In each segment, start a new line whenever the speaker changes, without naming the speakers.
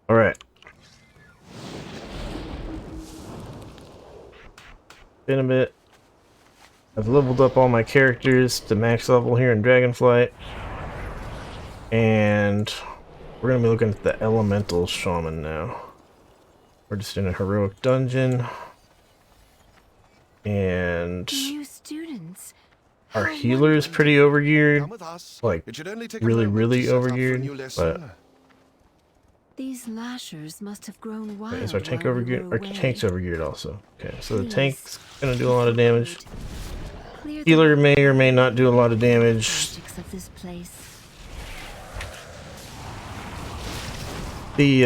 All right. Been a bit. I've leveled up all my characters to max level here in Dragonflight. And we're going to be looking at the Elemental Shaman now. We're just in a heroic dungeon. And
New students.
our
How
healer is
wonderful.
pretty overgeared. Like,
It should only take
really,
a moment
really
to set up for a
overgeared.
new
But
lesson.
These lashers must have grown wild.
is our tank
while we
overgeared?
were
Our
away.
tank's overgeared also. Okay, so the
Please,
tank's gonna do a lot of damage.
clear the
Healer may or may not do a lot of damage.
magics of this place.
The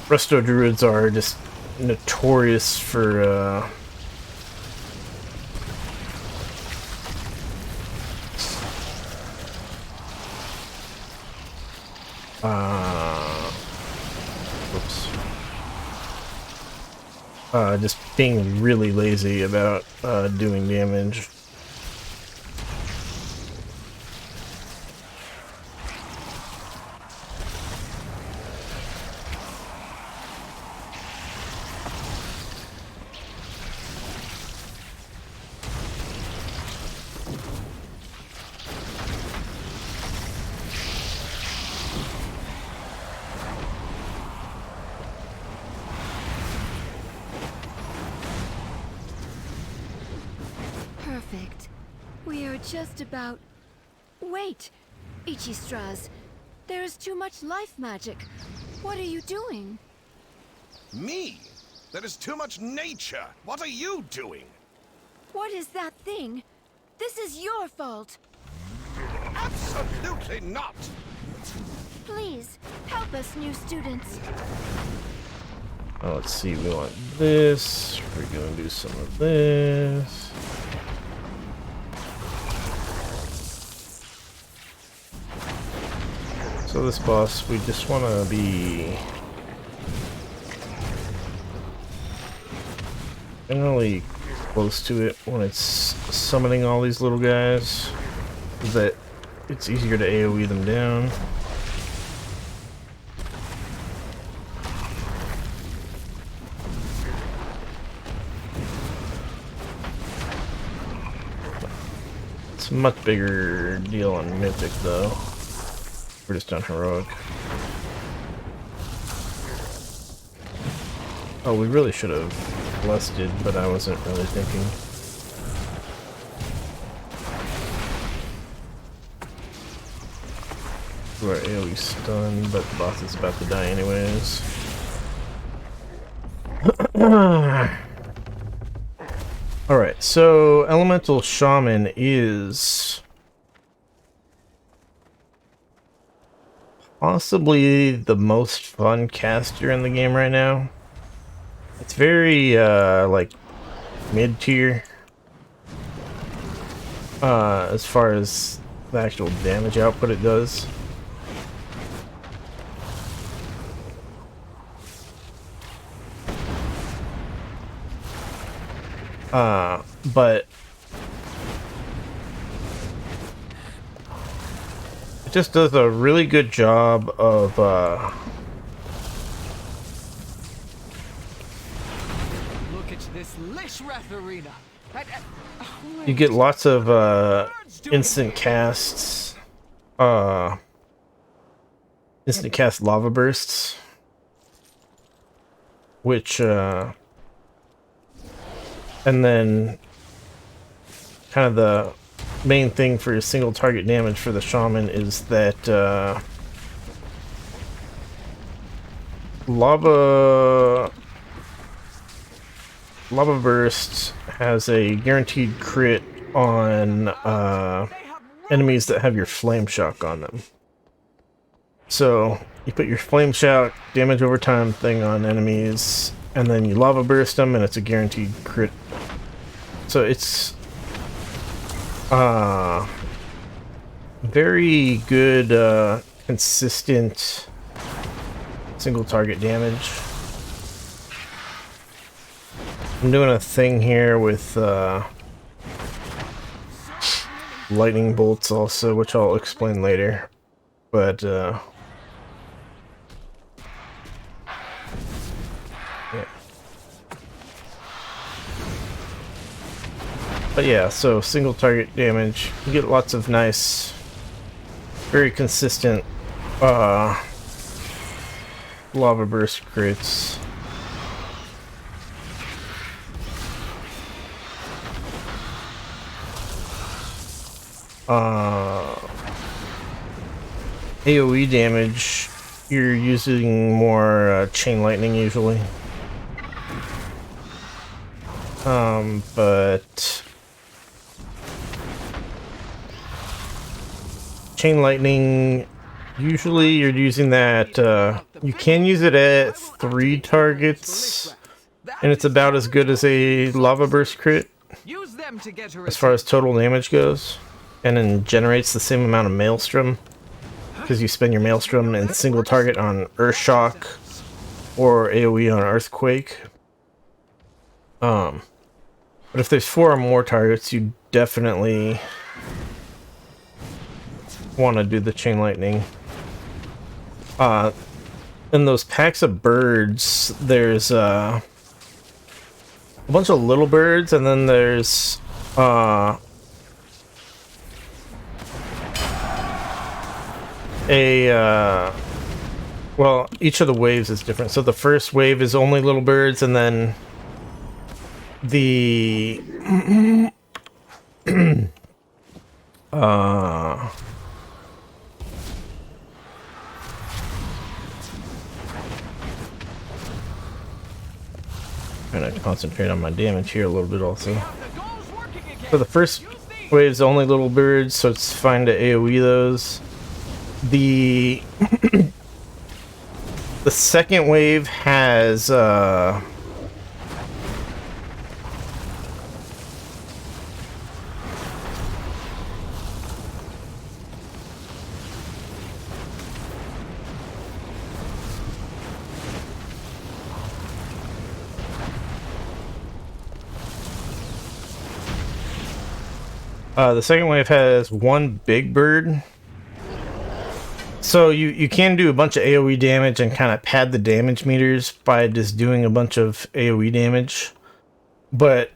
Resto Druids are just notorious for whoops. Just being really lazy about doing damage.
Perfect. We are just about... Wait! Ichistras, there is too much life magic. What are you doing?
Me? There is too much nature. What are you doing?
What is that thing? This is your fault.
Absolutely not.
Please, help us, new students.
Oh, let's see, we want this. We're gonna do some of this. So this boss, we just want to be generally close to it when it's summoning all these little guys, so that it's easier to AoE them down. It's a much bigger deal on Mythic though. We're just on Heroic. Oh, we really should have blessed, but I wasn't really thinking. We're AoE stunned, but the boss is about to die anyways. Alright, so Elemental Shaman is possibly the most fun caster in the game right now. It's very, like, mid-tier. As far as the actual damage output it does. But it just does a really good job of,
Look at this Lishrath arena.
you get lots of, instant casts, instant cast lava bursts, which, and then kind of the main thing for your single target damage for the shaman is that lava burst has a guaranteed crit on enemies that have your flame shock on them. So you put your flame shock damage over time thing on enemies, and then you lava burst them, and it's a guaranteed crit. So it's very good, consistent single target damage. I'm doing a thing here with lightning bolts also, which I'll explain later. But, yeah. But yeah, so single target damage. You get lots of nice, very consistent, lava burst crits. AoE damage, you're using more chain lightning usually. But chain lightning, usually you're using that, you can use it at 3 targets, and it's about as good as a lava burst crit
Use them to get her
as far as total damage goes, and then generates the same amount of maelstrom because you spend your maelstrom in single target on earth shock or AoE on earthquake. But if there's 4 or more targets, you definitely want to do the chain lightning. In those packs of birds, there's a bunch of little birds, and then there's well, each of the waves is different. So the first wave is only little birds, and then the trying to concentrate on my damage here a little bit also. So the first wave is only little birds, so it's fine to AoE those. The the second wave has the second wave has 1 big bird. So you can do a bunch of AoE damage and kind of pad the damage meters by just doing a bunch of AoE damage. But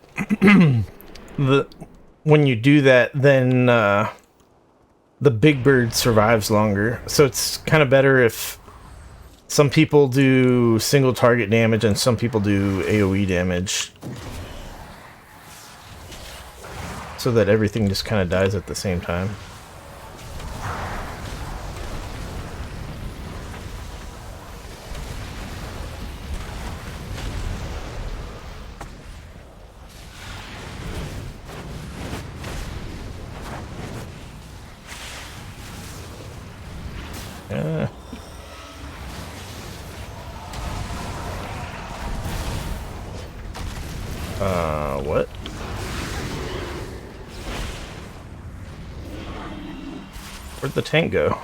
when you do that, then the big bird survives longer. So it's kind of better if some people do single target damage and some people do AoE damage, so that everything just kind of dies at the same time. What? Where'd the tank go?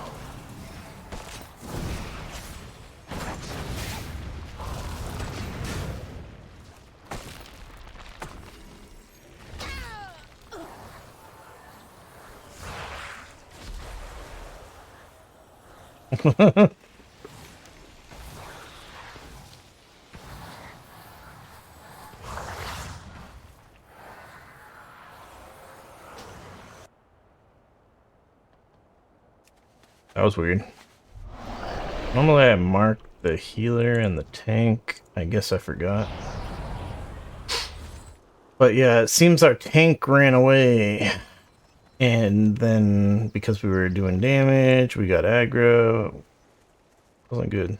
That was weird. Normally I mark the healer and the tank. I guess I forgot. But yeah, it seems our tank ran away. And then because we were doing damage, we got aggro. Wasn't good.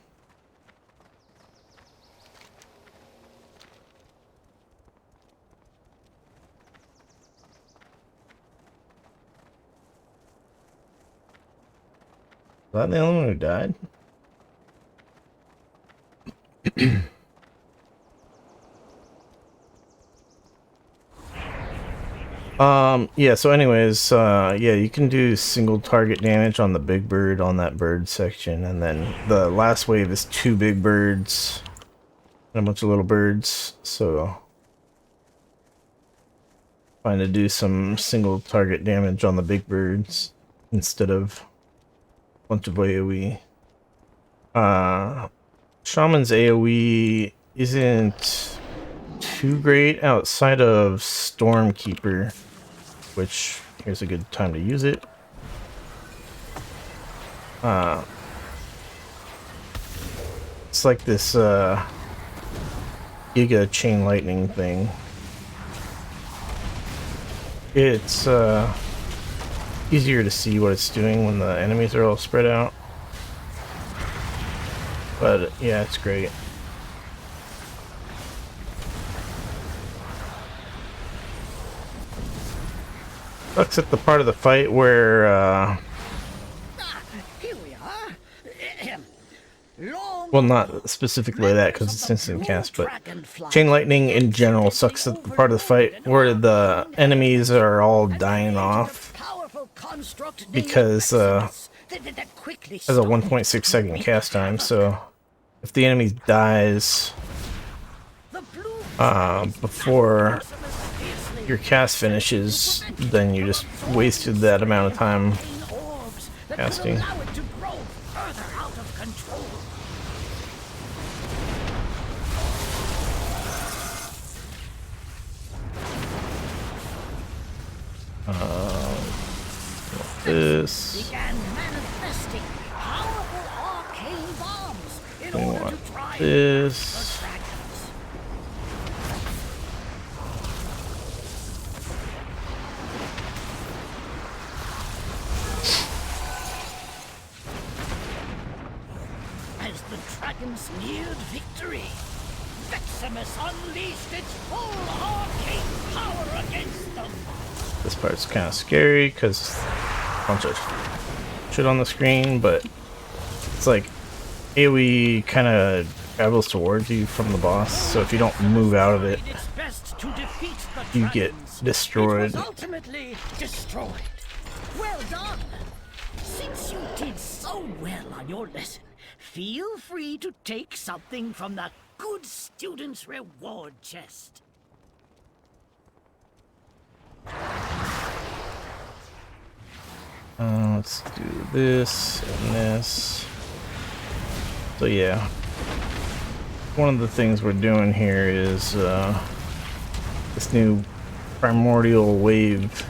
Was that the only one who died? Yeah, so anyways, yeah, you can do single target damage on the big bird on that bird section, and then the last wave is 2 big birds and a bunch of little birds, so Trying to do some single target damage on the big birds instead of a bunch of AoE. Shaman's AoE isn't too great outside of Stormkeeper, which here's a good time to use it. It's like this Giga Chain Lightning thing. It's easier to see what it's doing when the enemies are all spread out. But yeah, it's great. Sucks at the part of the fight where
Here we are.
well, not specifically that because it's instant cast, but Chain Lightning in general sucks at the part of the fight where the enemies are all dying off because has a 1.6 second cast time, so if the enemy dies before your cast finishes, then you just wasted that amount of time casting. This. We want this.
As the dragons neared victory, Veximus unleashed its full arcane power against them.
This part's kind of scary because a bunch of shit on the screen, but it's like AoE kind of travels towards you from the boss, so if you don't move out of it, you get destroyed.
It was ultimately destroyed. Well done. Since you did so well on your lesson, feel free to take something from the good student's reward chest.
Let's do this and this. So yeah, one of the things we're doing here is this new primordial wave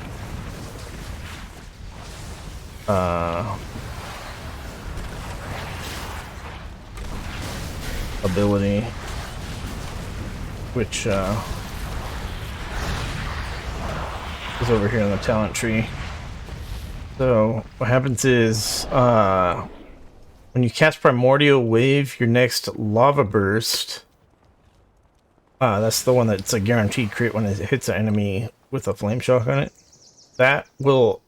ability, which is over here in the talent tree. So what happens is when you cast Primordial Wave, your next Lava Burst, that's the one that's a guaranteed crit when it hits an enemy with a Flame Shock on it. That will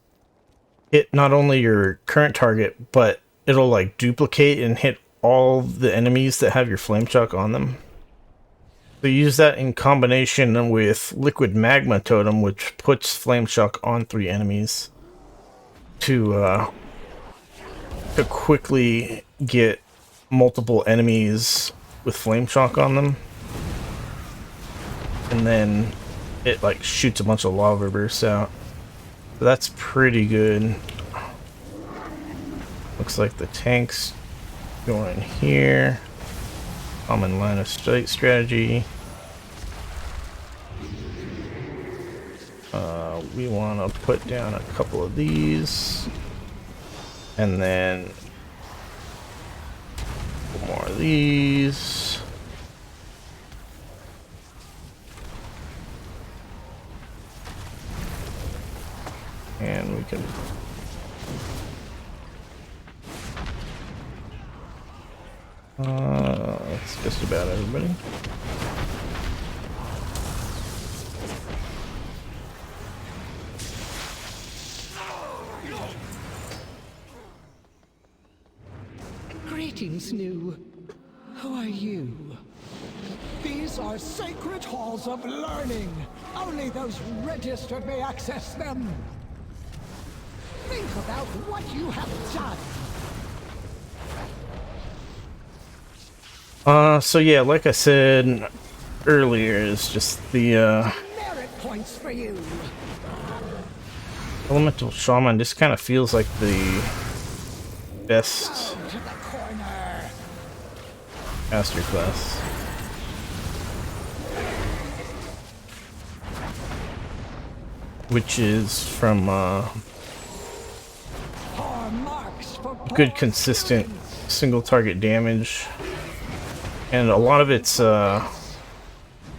hit not only your current target, but it'll like duplicate and hit all the enemies that have your Flame Shock on them. So use that in combination with Liquid Magma Totem, which puts Flame Shock on 3 enemies to quickly get multiple enemies with Flame Shock on them. And then it like shoots a bunch of lava bursts out. So that's pretty good. Looks like the tank's going here. Common line of sight strategy. We want to put down a couple of these, and then a couple more of these. And we can that's just about everybody.
Greetings, New. Who are you?
These are sacred halls of learning. Only those registered may access them. Think about what you have done.
So yeah, like I said earlier, it's just the
Merit points for you.
Elemental Shaman just kind of feels like the best
To the corner.
caster class. Which is from
Poor marks for
good
poor
consistent
students.
single target damage. And a lot of it's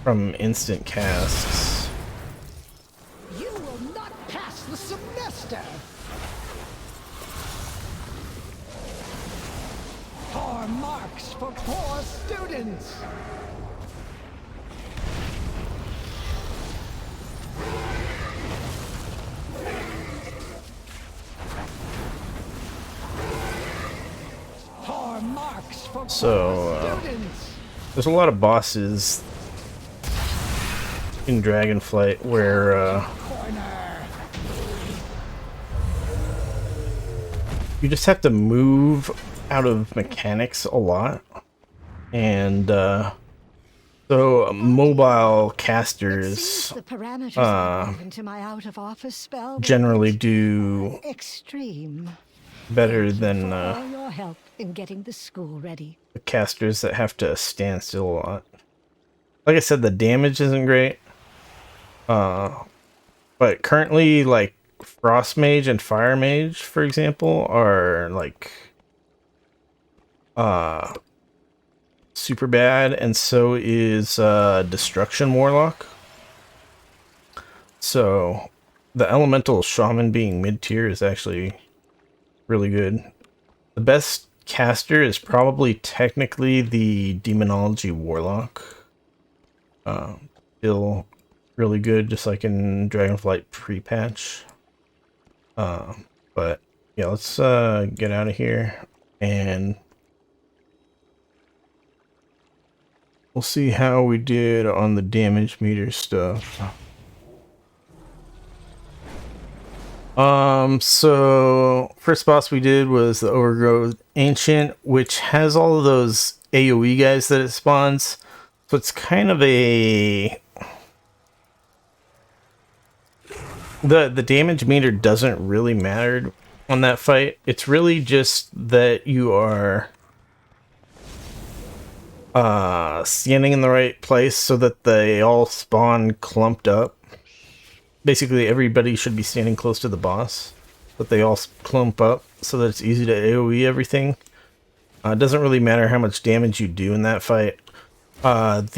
from instant casts.
You will not pass the semester. Poor marks for poor students. Poor marks for
So,
poor students.
There's a lot of bosses in Dragonflight where
Corner.
you just have to move out of mechanics a lot. And so mobile casters
The parameters I gave into my out of office spell were
generally do
extreme.
better than
All your help in getting the school ready.
the casters that have to stand still a lot. Like I said, the damage isn't great. But currently, like, Frost Mage and Fire Mage, for example, are, like, super bad, and so is Destruction Warlock. So, the Elemental Shaman being mid-tier is actually really good. The best caster is probably technically the Demonology Warlock. Still really good, just like in Dragonflight pre-patch. But yeah, let's get out of here and we'll see how we did on the damage meter stuff. So first boss we did was the Overgrowth Ancient, which has all of those AoE guys that it spawns. So it's kind of a... The damage meter doesn't really matter on that fight. It's really just that you are standing in the right place so that they all spawn clumped up. Basically, everybody should be standing close to the boss, but they all clump up so that it's easy to AoE everything. It doesn't really matter how much damage you do in that fight. And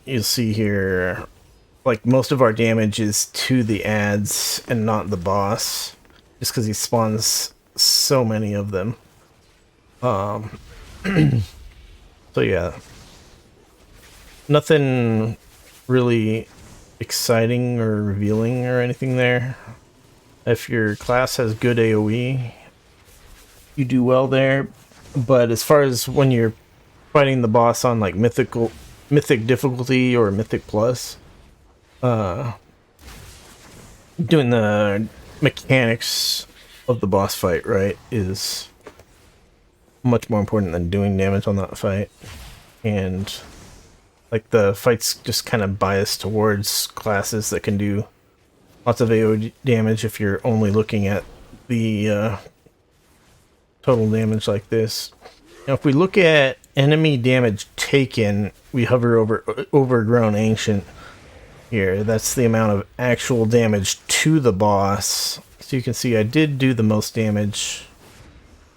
you'll see here, like, most of our damage is to the ads and not the boss, just because he spawns so many of them. So yeah, nothing really exciting or revealing or anything there. If your class has good AoE, you do well there. But as far as when you're fighting the boss on like mythic difficulty or mythic plus, doing the mechanics of the boss fight right is much more important than doing damage on that fight. And like the fight's just kind of biased towards classes that can do lots of AoE damage if you're only looking at the total damage like this. Now if we look at enemy damage taken, we hover over Overgrown Ancient here. That's the amount of actual damage to the boss. So you can see I did do the most damage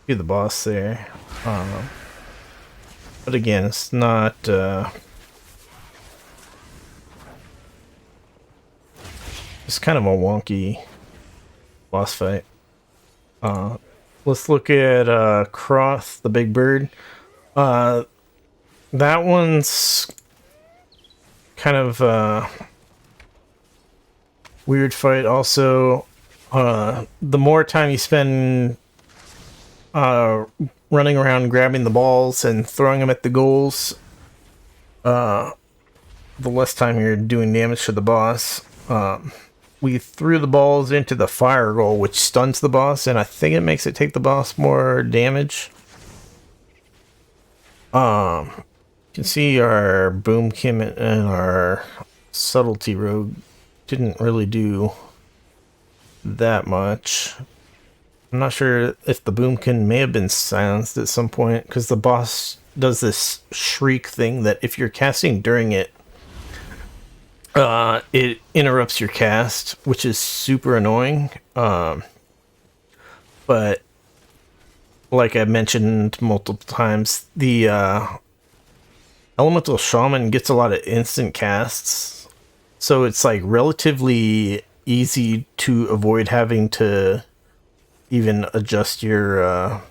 to the boss there. But again, it's not... it's kind of a wonky boss fight. Let's look at Croth, the big bird. That one's kind of weird fight also. The more time you spend running around grabbing the balls and throwing them at the goals, the less time you're doing damage to the boss. We threw the balls into the fire goal, which stuns the boss, and I think it makes it take the boss more damage. You can see our Boom Kim and our Subtlety Rogue didn't really do that much. I'm not sure if the boomkin may have been silenced at some point, because the boss does this shriek thing that if you're casting during it, it interrupts your cast, which is super annoying. But like I mentioned multiple times, the Elemental Shaman gets a lot of instant casts, so it's like relatively easy to avoid having to even adjust your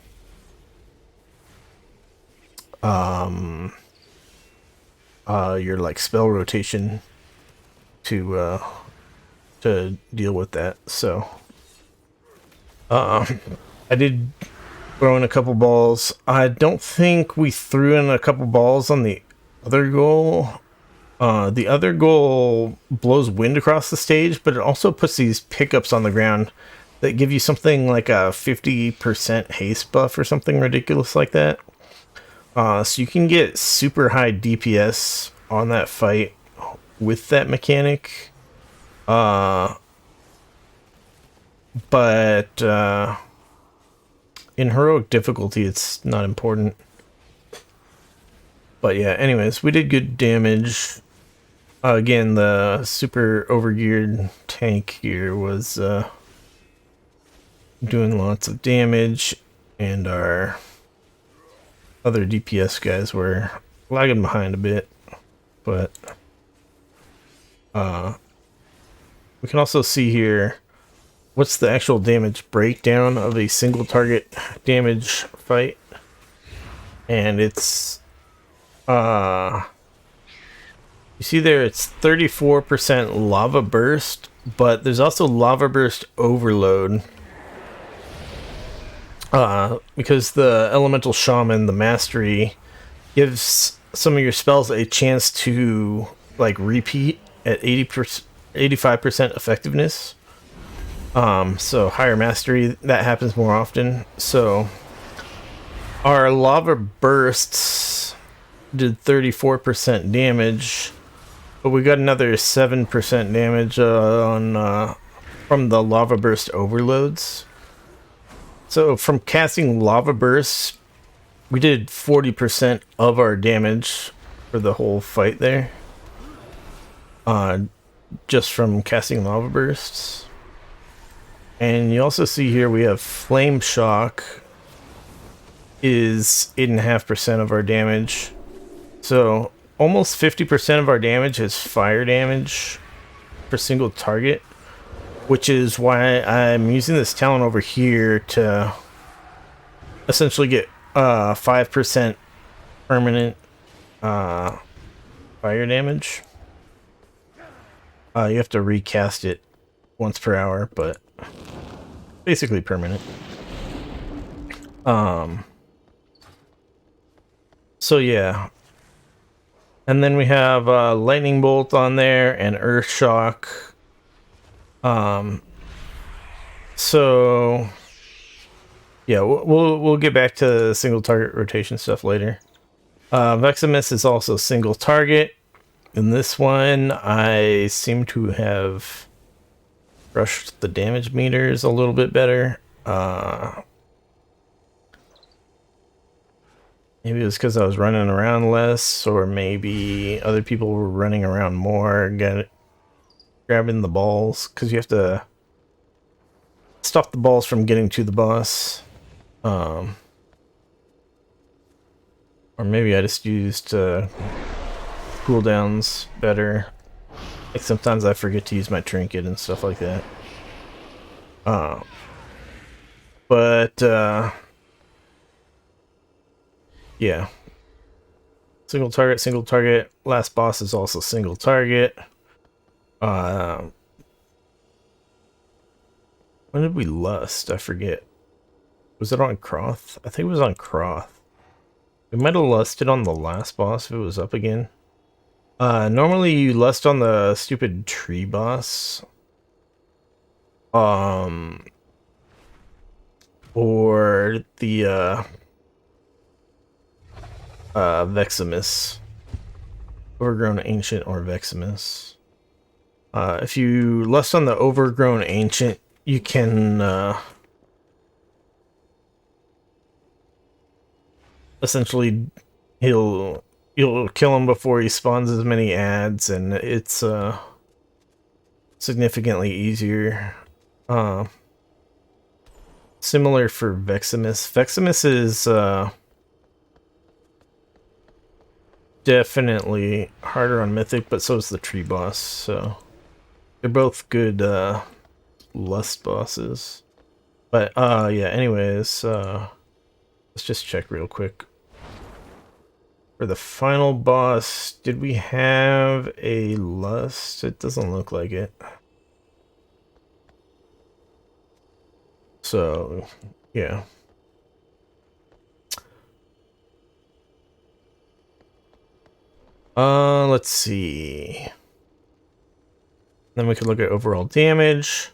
like spell rotation to deal with that. So I did throw in a couple balls. I don't think we threw in a couple balls on the other goal. The other goal blows wind across the stage, but it also puts these pickups on the ground that give you something like a 50% haste buff or something ridiculous like that. So you can get super high DPS on that fight with that mechanic. But in heroic difficulty, it's not important. But yeah, anyways, we did good damage. Again, the super overgeared tank here was doing lots of damage, and our other DPS guys were lagging behind a bit. But we can also see here what's the actual damage breakdown of a single target damage fight, and it's you see there it's 34% lava burst, but there's also lava burst overload, because the Elemental Shaman, the mastery, gives some of your spells a chance to like repeat at 85% effectiveness. So higher mastery, that happens more often. So our lava bursts did 34% damage, but we got another 7% damage on from the lava burst overloads. So from casting lava bursts, we did 40% of our damage for the whole fight there. Just from casting lava bursts. And you also see here we have Flame Shock is 8.5% of our damage. So almost 50% of our damage is fire damage per single target, which is why I'm using this talent over here to essentially get 5% permanent fire damage. You have to recast it once per hour, but basically permanent. So yeah. And then we have Lightning Bolt on there and Earth Shock. So yeah, we'll get back to single target rotation stuff later. Veximus is also single target. In this one, I seem to have brushed the damage meters a little bit better. Maybe it was because I was running around less, or maybe other people were running around more, grabbing the balls, because you have to stop the balls from getting to the boss. Or maybe I just used cooldowns better. Like sometimes I forget to use my trinket and stuff like that. Yeah. Single target. Last boss is also single target. When did we lust? I forget. Was it on Croth? I think it was on Croth. We might have lusted on the last boss if it was up again. Normally you lust on the stupid tree boss. Or the Veximus. Overgrown Ancient or Veximus. If you lust on the Overgrown Ancient, you can essentially you'll kill him before he spawns as many ads, and it's significantly easier. Similar for Veximus. Veximus is definitely harder on Mythic, but so is the tree boss, so they're both good lust bosses. But yeah, anyways, let's just check real quick. For the final boss, did we have a lust? It doesn't look like it. So, yeah. Let's see. Then we could look at overall damage.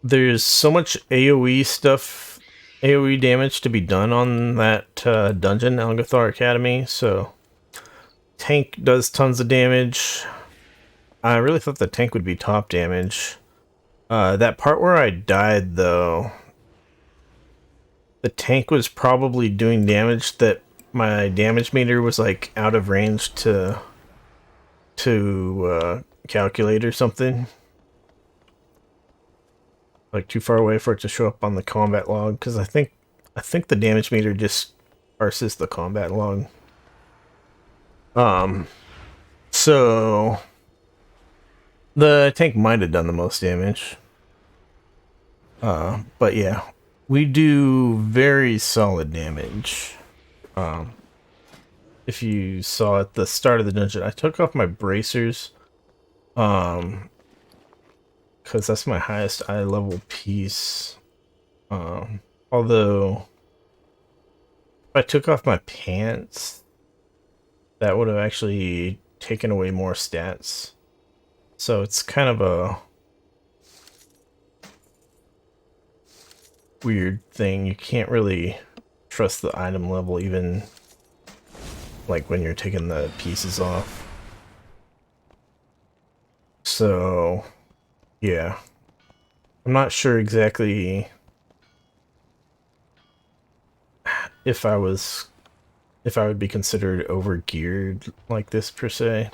There's so much AoE stuff, AoE damage to be done on that dungeon, Algothar Academy, so tank does tons of damage. I really thought the tank would be top damage. That part where I died, though, the tank was probably doing damage that my damage meter was like out of range to calculate or something. Like too far away for it to show up on the combat log, because I think the damage meter just parses the combat log. So the tank might have done the most damage. But yeah, we do very solid damage. If you saw at the start of the dungeon, I took off my bracers, because that's my highest eye level piece. Although, if I took off my pants, that would have actually taken away more stats. So it's kind of a weird thing. You can't really trust the item level, even like when you're taking the pieces off. So yeah, I'm not sure exactly if I would be considered over geared like this per se,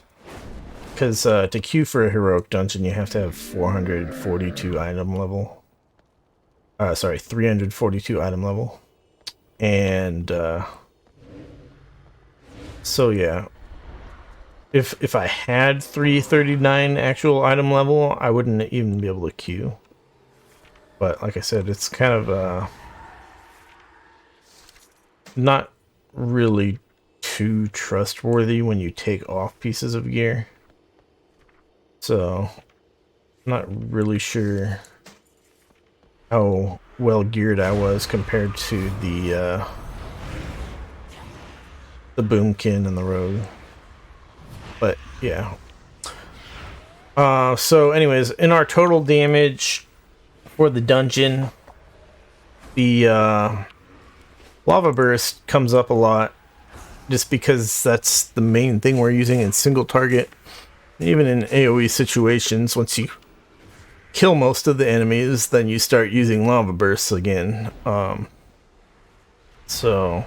because to queue for a heroic dungeon you have to have 442 item level. Sorry, 342 item level. And so yeah, if I had 339 actual item level, I wouldn't even be able to queue. But like I said, it's kind of not really too trustworthy when you take off pieces of gear. So I'm not really sure how well geared I was compared to the boomkin and the rogue. But yeah. So anyways, in our total damage for the dungeon, the lava burst comes up a lot just because that's the main thing we're using in single target. Even in AoE situations, once you kill most of the enemies, then you start using lava bursts again. So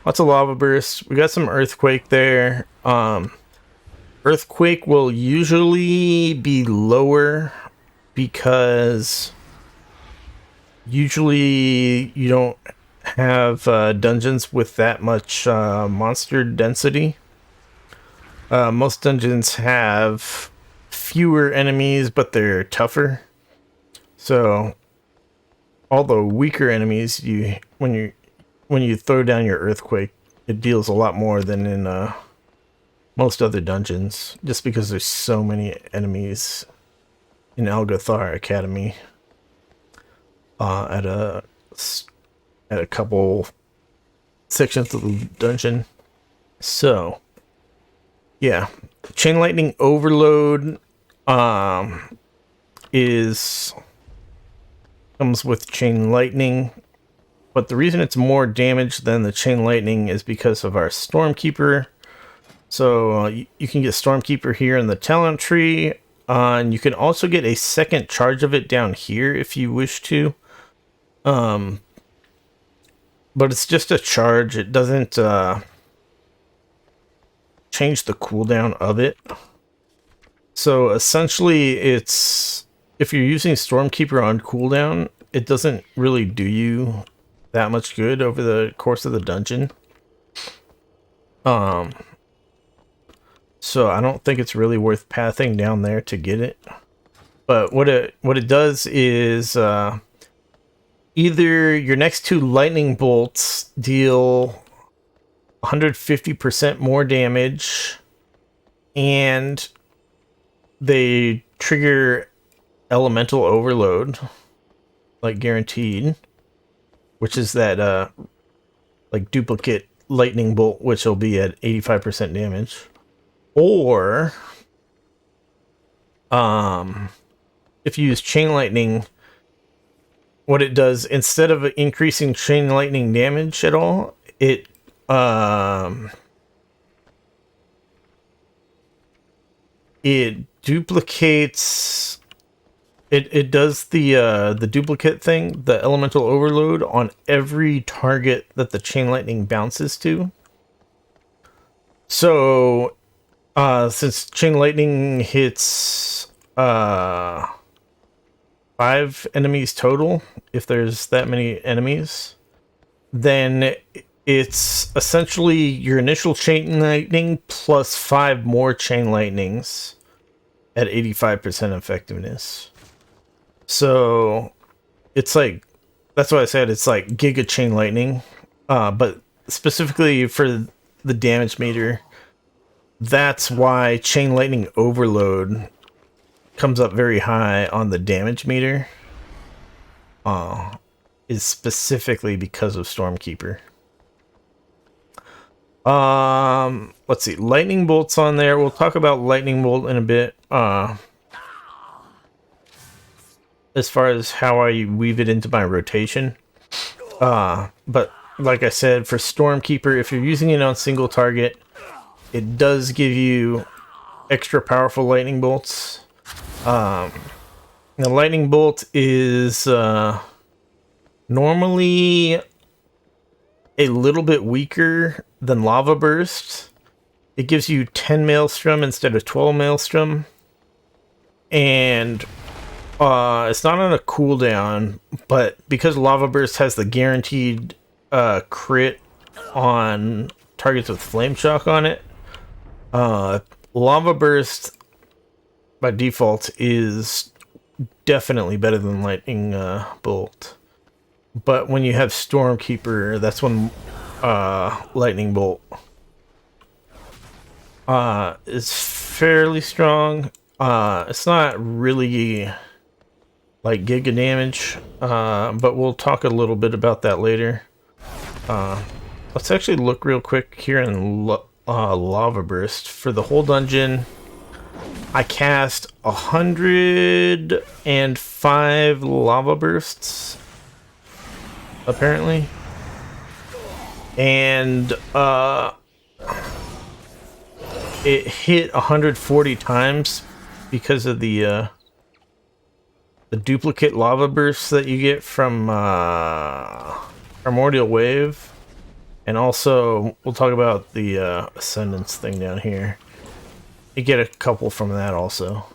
lots of lava bursts. We got some earthquake there. Earthquake will usually be lower because usually you don't have dungeons with that much monster density. Most dungeons have fewer enemies, but they're tougher. So all the weaker enemies, when you throw down your earthquake, it deals a lot more than in most other dungeons, just because there's so many enemies in Algothar Academy at a couple sections of the dungeon. So yeah, chain lightning overload comes with chain lightning, but the reason it's more damage than the chain lightning is because of our Stormkeeper. So you can get Stormkeeper here in the talent tree. And you can also get a second charge of it down here if you wish to. But it's just a charge. It doesn't change the cooldown of it. So essentially, it's if you're using Stormkeeper on cooldown, it doesn't really do you that much good over the course of the dungeon. So I don't think it's really worth pathing down there to get it. But what it does is either your next two lightning bolts deal 150% more damage, and they trigger elemental overload, like guaranteed, which is that like duplicate lightning bolt, which will be at 85% damage. Or if you use chain lightning, what it does, instead of increasing chain lightning damage at all, it duplicates it does the duplicate thing, the elemental overload, on every target that the chain lightning bounces to. So since chain lightning hits 5 enemies total, if there's that many enemies, then it's essentially your initial chain lightning plus 5 more chain lightnings at 85% effectiveness. So it's like, that's why I said it's like giga chain lightning, but specifically for the damage meter, that's why chain lightning overload comes up very high on the damage meter, is specifically because of Stormkeeper. Let's see, lightning bolts on there. We'll talk about lightning bolt in a bit. As far as how I weave it into my rotation. But like I said, for Stormkeeper, if you're using it on single target, it does give you extra powerful lightning bolts. The lightning bolt is normally a little bit weaker than lava burst. It gives you 10 maelstrom instead of 12 maelstrom, and it's not on a cooldown, but because lava burst has the guaranteed crit on targets with flame shock on it, lava burst by default is definitely better than lightning bolt. But when you have Stormkeeper, that's when lightning bolt is fairly strong. It's not really like giga damage, but we'll talk a little bit about that later. Let's actually look real quick here in lava burst. For the whole dungeon, I cast 105 lava bursts, apparently, and it hit 140 times because of the duplicate lava bursts that you get from Primordial Wave, and also we'll talk about the Ascendance thing down here. You get a couple from that also.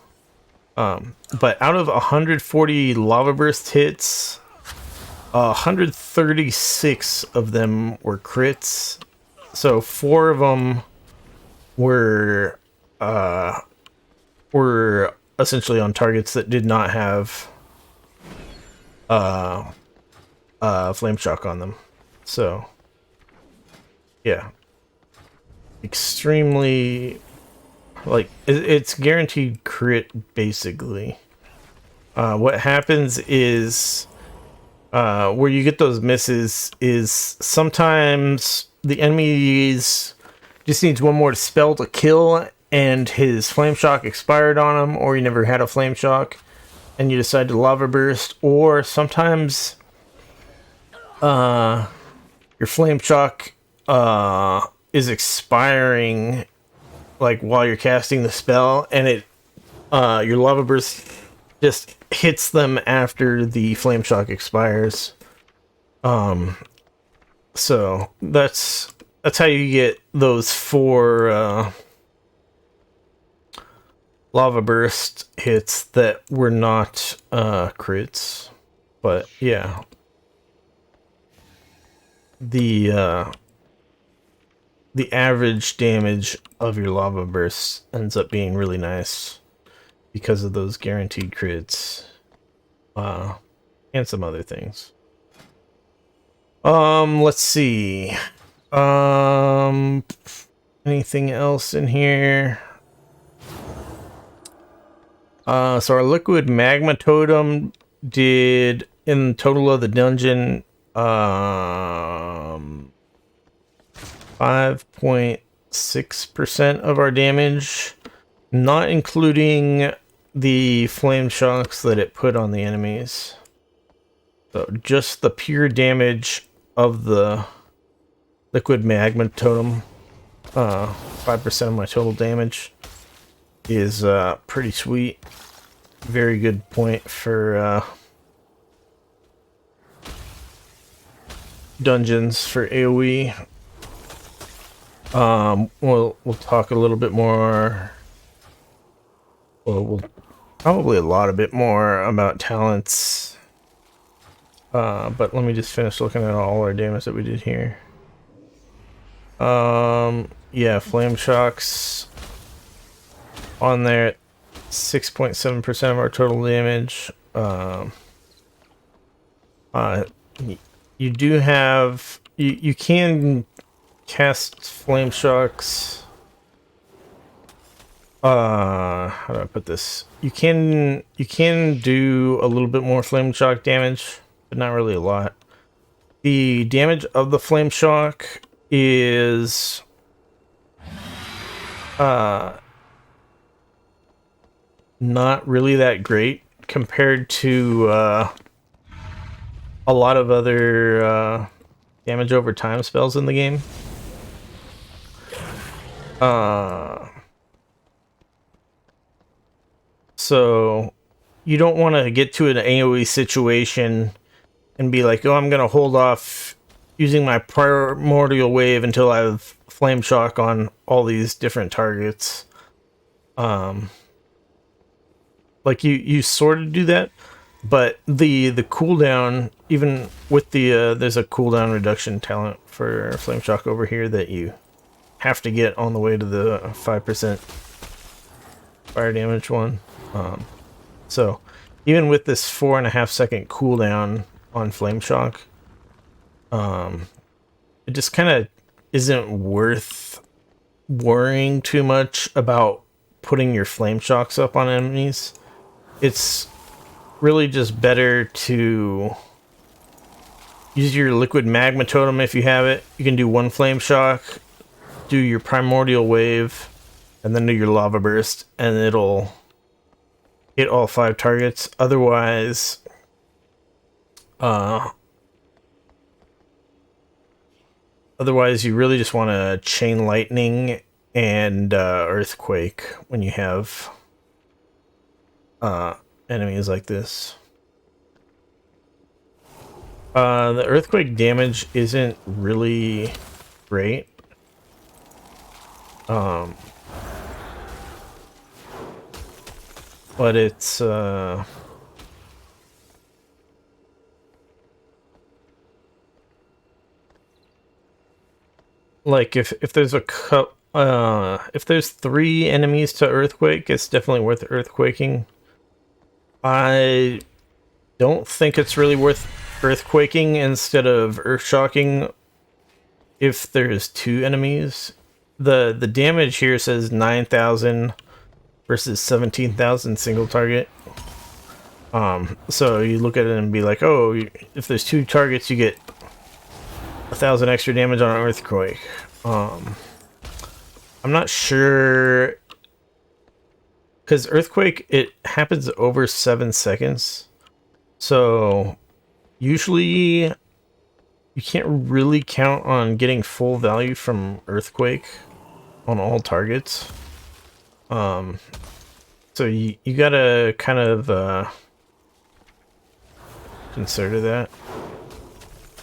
But out of 140 lava burst hits, 136 of them were crits. So 4 of them were essentially on targets that did not have flame shock on them. So yeah, extremely, like, it's guaranteed crit basically. What happens is where you get those misses is sometimes the enemies just needs one more spell to kill, and his flame shock expired on him, or he never had a flame shock, and you decide to lava burst. Or sometimes your flame shock is expiring like while you're casting the spell, and it your lava burst just hits them after the flame shock expires. So that's how you get those 4 lava burst hits that were not crits. But yeah, the average damage of your lava bursts ends up being really nice because of those guaranteed crits, and some other things. Let's see. Anything else in here? So our liquid magma totem did in total of the dungeon 5.6% of our damage, not including the flame shocks that it put on the enemies. So just the pure damage of the liquid magma totem, 5% of my total damage, is pretty sweet. Very good point for dungeons for AoE. We'll talk a little bit more. Well, we'll probably a bit more about talents. But let me just finish looking at all our damage that we did here. Yeah, flame shocks on there at 6.7% of our total damage. You do have you can cast flame shocks. How do I put this? You can do a little bit more flame shock damage, but not really a lot. The damage of the flame shock is not really that great compared to a lot of other damage over time spells in the game. So you don't want to get to an AoE situation and be like, oh, I'm going to hold off using my primordial wave until I have flame shock on all these different targets. Like you sort of do that, but the cooldown, even with the there's a cooldown reduction talent for flame shock over here that you have to get on the way to the 5% fire damage one. So even with this 4.5 second cooldown on flame shock, it just kind of isn't worth worrying too much about putting your flame shocks up on enemies. It's really just better to use your liquid magma totem if you have it. You can do 1 flame shock, do your primordial wave, and then do your lava burst, and it'll hit all 5 targets. Otherwise, you really just want to chain lightning and earthquake when you have enemies like this. The earthquake damage isn't really great. But it's like if there's if there's 3 enemies to earthquake, it's definitely worth earthquaking. I don't think it's really worth earthquaking instead of earthshocking if there's 2 enemies. The damage here says 9,000 versus 17,000 single target. So you look at it and be like, oh, if there's 2 targets, you get 1,000 extra damage on an earthquake. I'm not sure, because earthquake, it happens over 7 seconds. So usually you can't really count on getting full value from earthquake on all targets. So you gotta kind of consider that.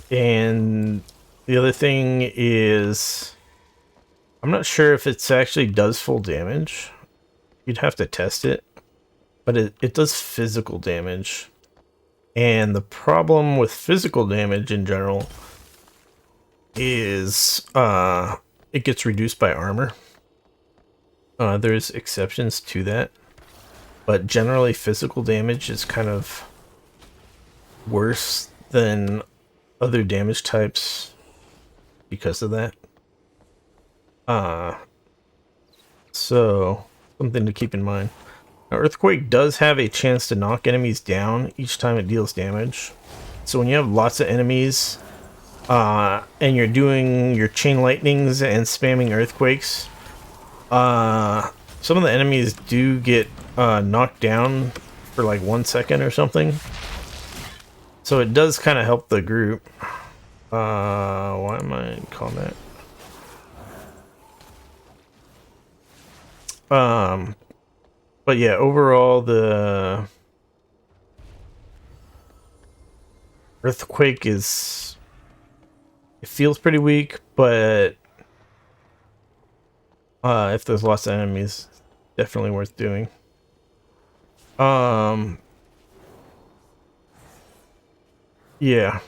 And the other thing is, I'm not sure if it actually does full damage. You'd have to test it, but it does physical damage. And the problem with physical damage in general is it gets reduced by armor. There's exceptions to that, but generally physical damage is kind of worse than other damage types because of that. So something to keep in mind. Now, Earthquake does have a chance to knock enemies down each time it deals damage. So when you have lots of enemies, and you're doing your chain lightnings and spamming earthquakes, some of the enemies do get knocked down for like 1 second or something. So it does kind of help the group. Why am I in combat? But yeah, overall the Earthquake is, it feels pretty weak, but if there's lots of enemies, definitely worth doing. Yeah.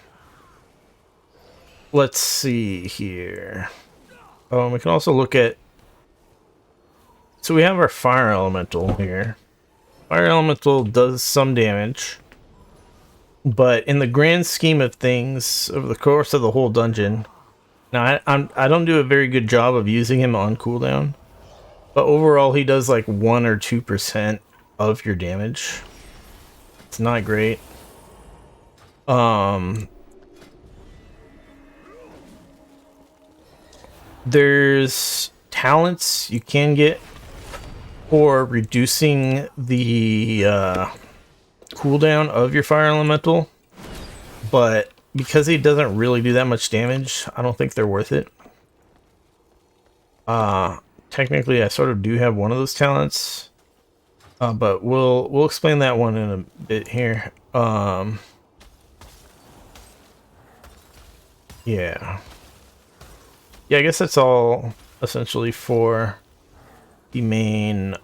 Let's see here. We can also look at, so we have our fire elemental here. Fire elemental does some damage, but in the grand scheme of things, over the course of the whole dungeon, now I don't do a very good job of using him on cooldown, but overall he does like 1 or 2% of your damage. It's not great. There's talents you can get for reducing the cooldown of your fire elemental, but because he doesn't really do that much damage, I don't think they're worth it. Technically I sort of do have one of those talents, but we'll explain that one in a bit here. Yeah, I guess that's all essentially for the main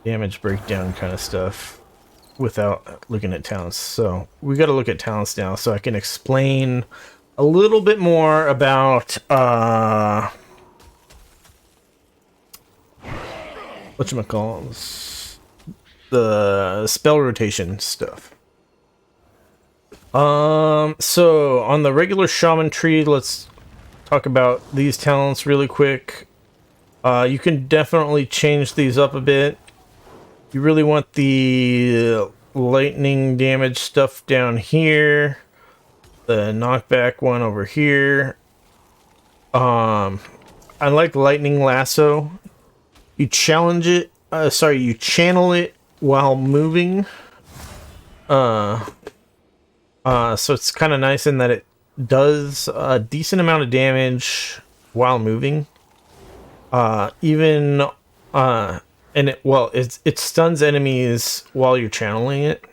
damage breakdown kind of stuff without looking at talents. So we got to look at talents now so I can explain a little bit more about whatchamacallit, the spell rotation stuff. So on the regular shaman tree, let's talk about these talents really quick. You can definitely change these up a bit. You really want the lightning damage stuff down here, the knockback one over here. I like lightning lasso. You challenge it, you channel it while moving. So it's kind of nice in that it does a decent amount of damage while moving. And it stuns enemies while you're channeling it.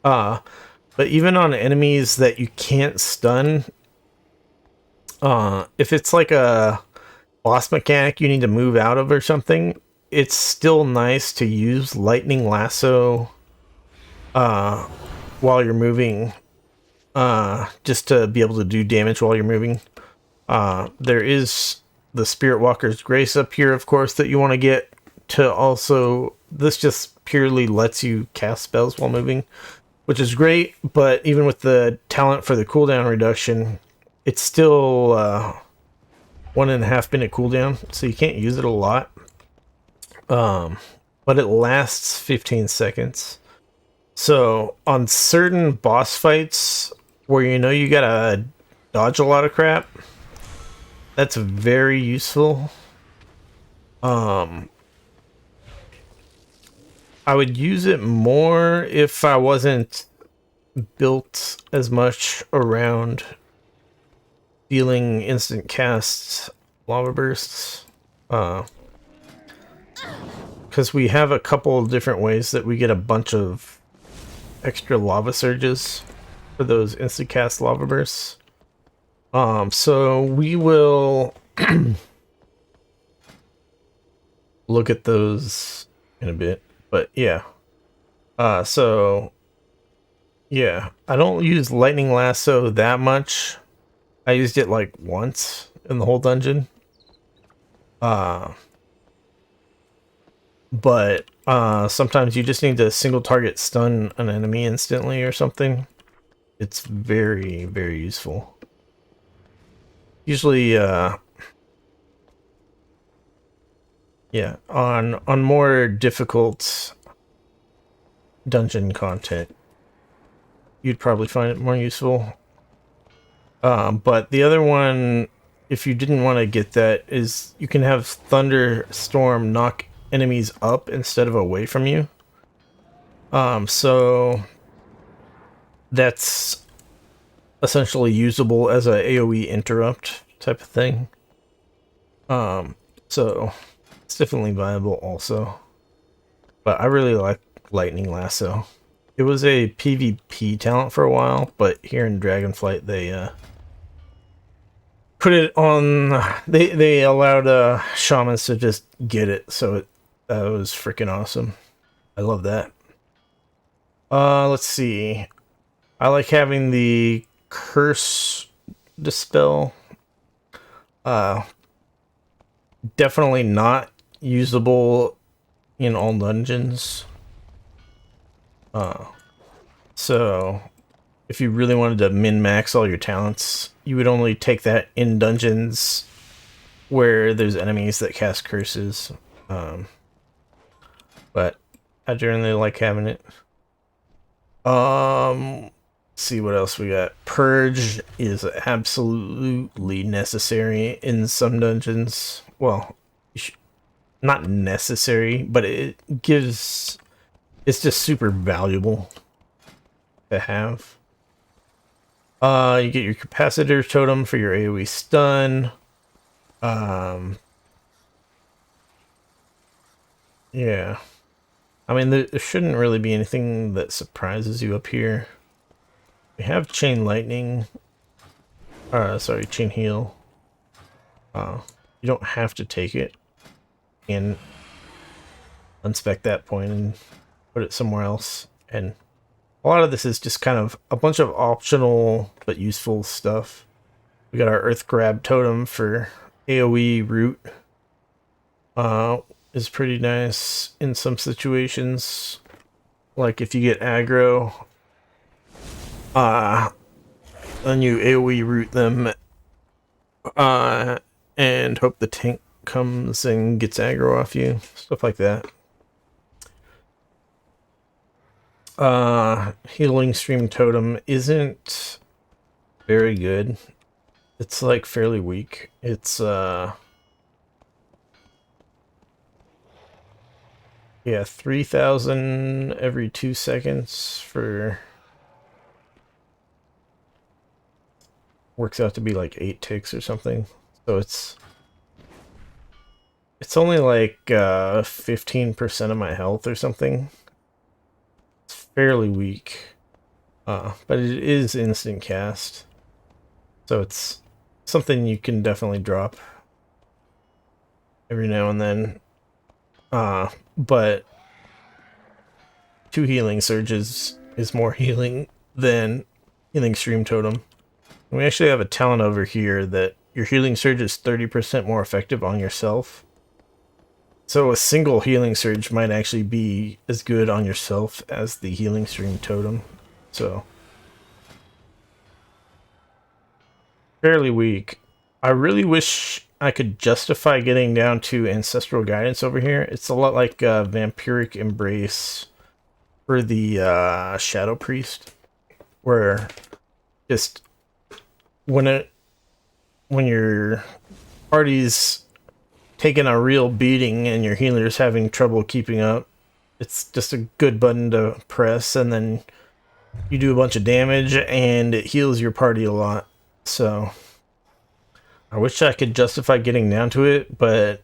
But even on enemies that you can't stun, if it's like a boss mechanic you need to move out of or something, it's still nice to use lightning lasso while you're moving. Just to be able to do damage while you're moving. There is the Spirit Walker's Grace up here, of course, that you want to get to also. This just purely lets you cast spells while moving, which is great, but even with the talent for the cooldown reduction, it's still 1.5 minute cooldown, so you can't use it a lot. But it lasts 15 seconds. So on certain boss fights where you know you gotta dodge a lot of crap, that's very useful. I would use it more if I wasn't built as much around dealing instant casts, lava bursts. because we have a couple of different ways that we get a bunch of extra lava surges for those instant cast lava bursts. So we will look at those in a bit, but yeah. So yeah, I don't use lightning lasso that much. I used it like once in the whole dungeon. But sometimes you just need to single target stun an enemy instantly or something. It's very, very useful. Usually, yeah, on more difficult dungeon content, you'd probably find it more useful. But the other one, if you didn't want to get that, is you can have Thunderstorm knock enemies up instead of away from you. So that's essentially usable as a AoE interrupt type of thing. So it's definitely viable also. But I really like Lightning Lasso. It was a PvP talent for a while, but here in Dragonflight they put it on. They allowed shamans to just get it, so that was freaking awesome. I love that. Let's see. I like having the curse dispel. Definitely not usable in all dungeons. So if you really wanted to min-max all your talents, you would only take that in dungeons where there's enemies that cast curses. But I generally like having it. Let's see what else we got. Purge is absolutely necessary in some dungeons. Well, not necessary, but it gives... It's just super valuable to have. You get your capacitor totem for your AoE stun. Yeah. I mean, there shouldn't really be anything that surprises you up here. We have chain lightning. Sorry, chain heal. You don't have to take it. And unspec that point and put it somewhere else. And a lot of this is just kind of a bunch of optional but useful stuff. We got our Earth Grab totem for AoE root. Is pretty nice in some situations. Like if you get aggro, then you AoE root them, and hope the tank comes and gets aggro off you. Stuff like that. Healing Stream Totem isn't very good. It's like fairly weak. It's yeah, 3,000 every 2 seconds for... Works out to be like 8 ticks or something. So it's only like 15% of my health or something. It's fairly weak. But it is instant cast. So it's something you can definitely drop every now and then. But 2 healing surges is more healing than Healing Stream Totem. And we actually have a talent over here that your healing surge is 30% more effective on yourself. So a single healing surge might actually be as good on yourself as the Healing Stream Totem. So fairly weak. I really wish I could justify getting down to Ancestral Guidance over here. It's a lot like Vampiric Embrace for the Shadow Priest, where just when your party's taking a real beating and your healer's having trouble keeping up, it's just a good button to press, and then you do a bunch of damage and it heals your party a lot. So I wish I could justify getting down to it, but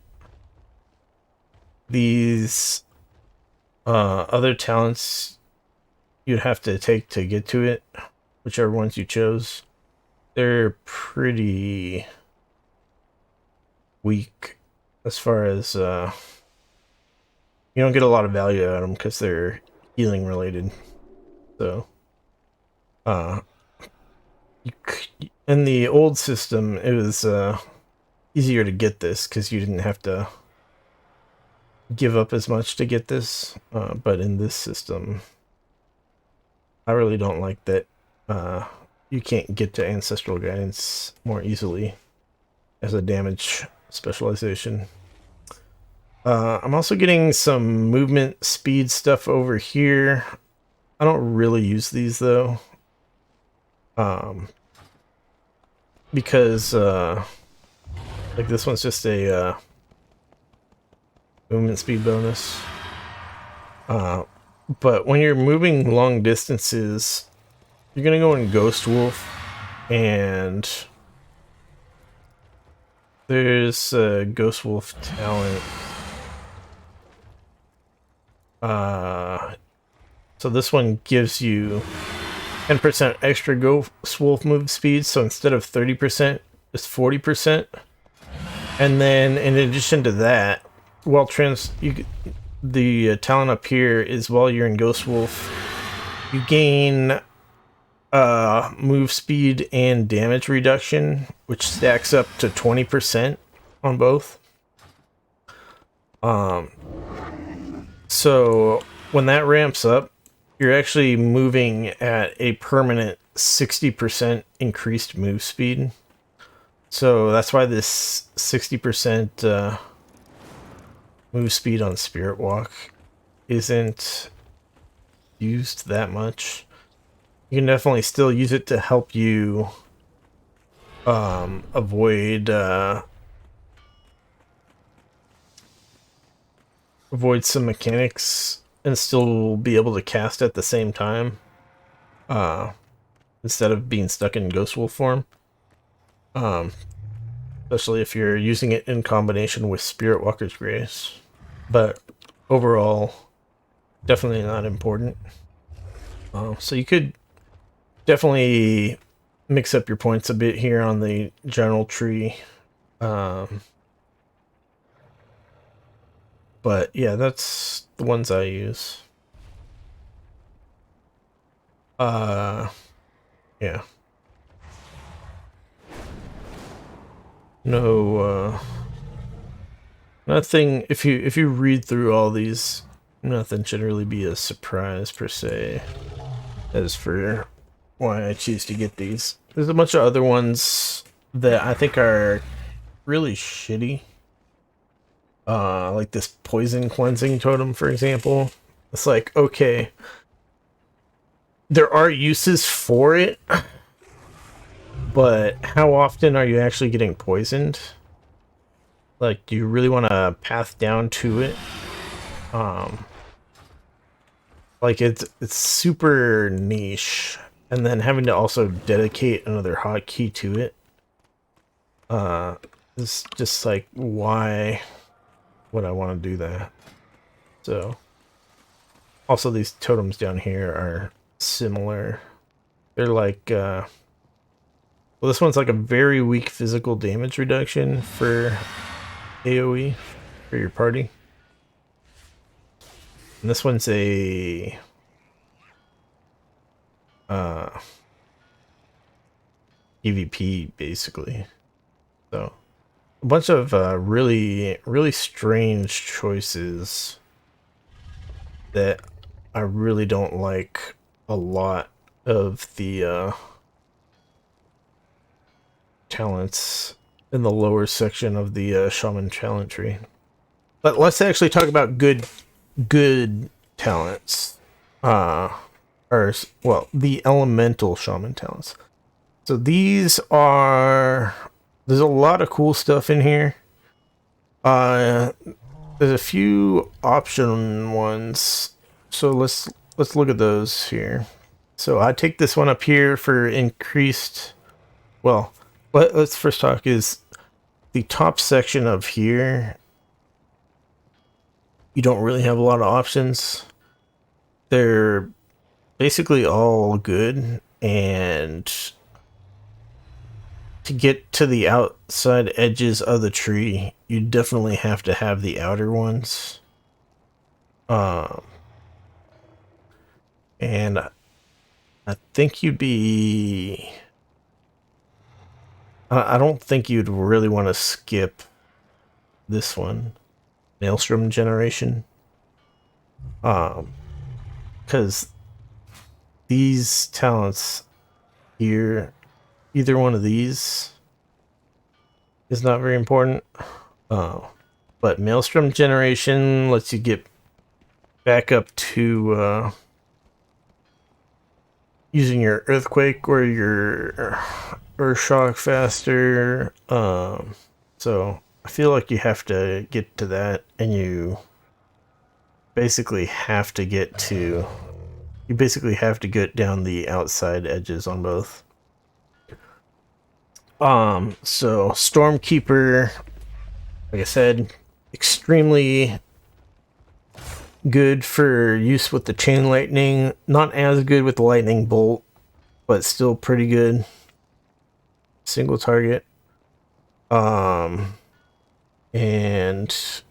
these other talents you'd have to take to get to it, whichever ones you chose, they're pretty weak as far as you don't get a lot of value out of them because they're healing related. So in the old system it was easier to get this because you didn't have to give up as much to get this, but in this system I really don't like that you can't get to ancestral guidance more easily as a damage specialization. I'm also getting some movement speed stuff over here. I don't really use these though, because like this one's just a movement speed bonus. But when you're moving long distances, you're gonna go in Ghost Wolf, and there's a Ghost Wolf talent. So this one gives you 10% extra Ghost Wolf move speed, so instead of 30%, it's 40%. And then in addition to that, while the talent up here is while you're in Ghost Wolf, you gain move speed and damage reduction, which stacks up to 20% on both. So when that ramps up, you're actually moving at a permanent 60% increased move speed. So that's why this 60% move speed on Spirit Walk isn't used that much. You can definitely still use it to help you avoid some mechanics and still be able to cast at the same time, instead of being stuck in Ghost Wolf form. Especially if you're using it in combination with Spirit Walker's Grace. But overall, definitely not important. So you could definitely mix up your points a bit here on the general tree. But yeah, that's the ones I use. Yeah. No, nothing, if you read through all these, nothing should really be a surprise per se as for why I choose to get these. There's a bunch of other ones that I think are really shitty. Like this poison cleansing totem, for example. It's like, okay, there are uses for it, but how often are you actually getting poisoned? Like, do you really want to path down to it? Like it's super niche, and then having to also dedicate another hotkey to it. It's just like, why would I want to do that? So, also these totems down here are similar. They're like, well, this one's like a very weak physical damage reduction for AoE for your party. And this one's a EVP basically. So a bunch of really strange choices that I really don't like a lot of the talents in the lower section of the Shaman talent tree. But let's actually talk about good talents. Or, well, the Elemental Shaman talents. So these are... There's a lot of cool stuff in here. There's a few option ones. So let's look at those here. So I take this one up here for increased... Well, let's first talk is the top section of here you don't really have a lot of options. They're basically all good, and to get to the outside edges of the tree, you definitely have to have the outer ones. And I think you'd be... I don't think you'd really want to skip this one, Maelstrom Generation. Because these talents here, either one of these is not very important. But Maelstrom Generation lets you get back up to using your Earthquake or your Earthshock faster. So I feel like you have to get to that, and you basically have to get to... You basically have to get down the outside edges on both. So Stormkeeper, like I said, extremely good for use with the Chain Lightning. Not as good with the Lightning Bolt, but still pretty good. Single target. And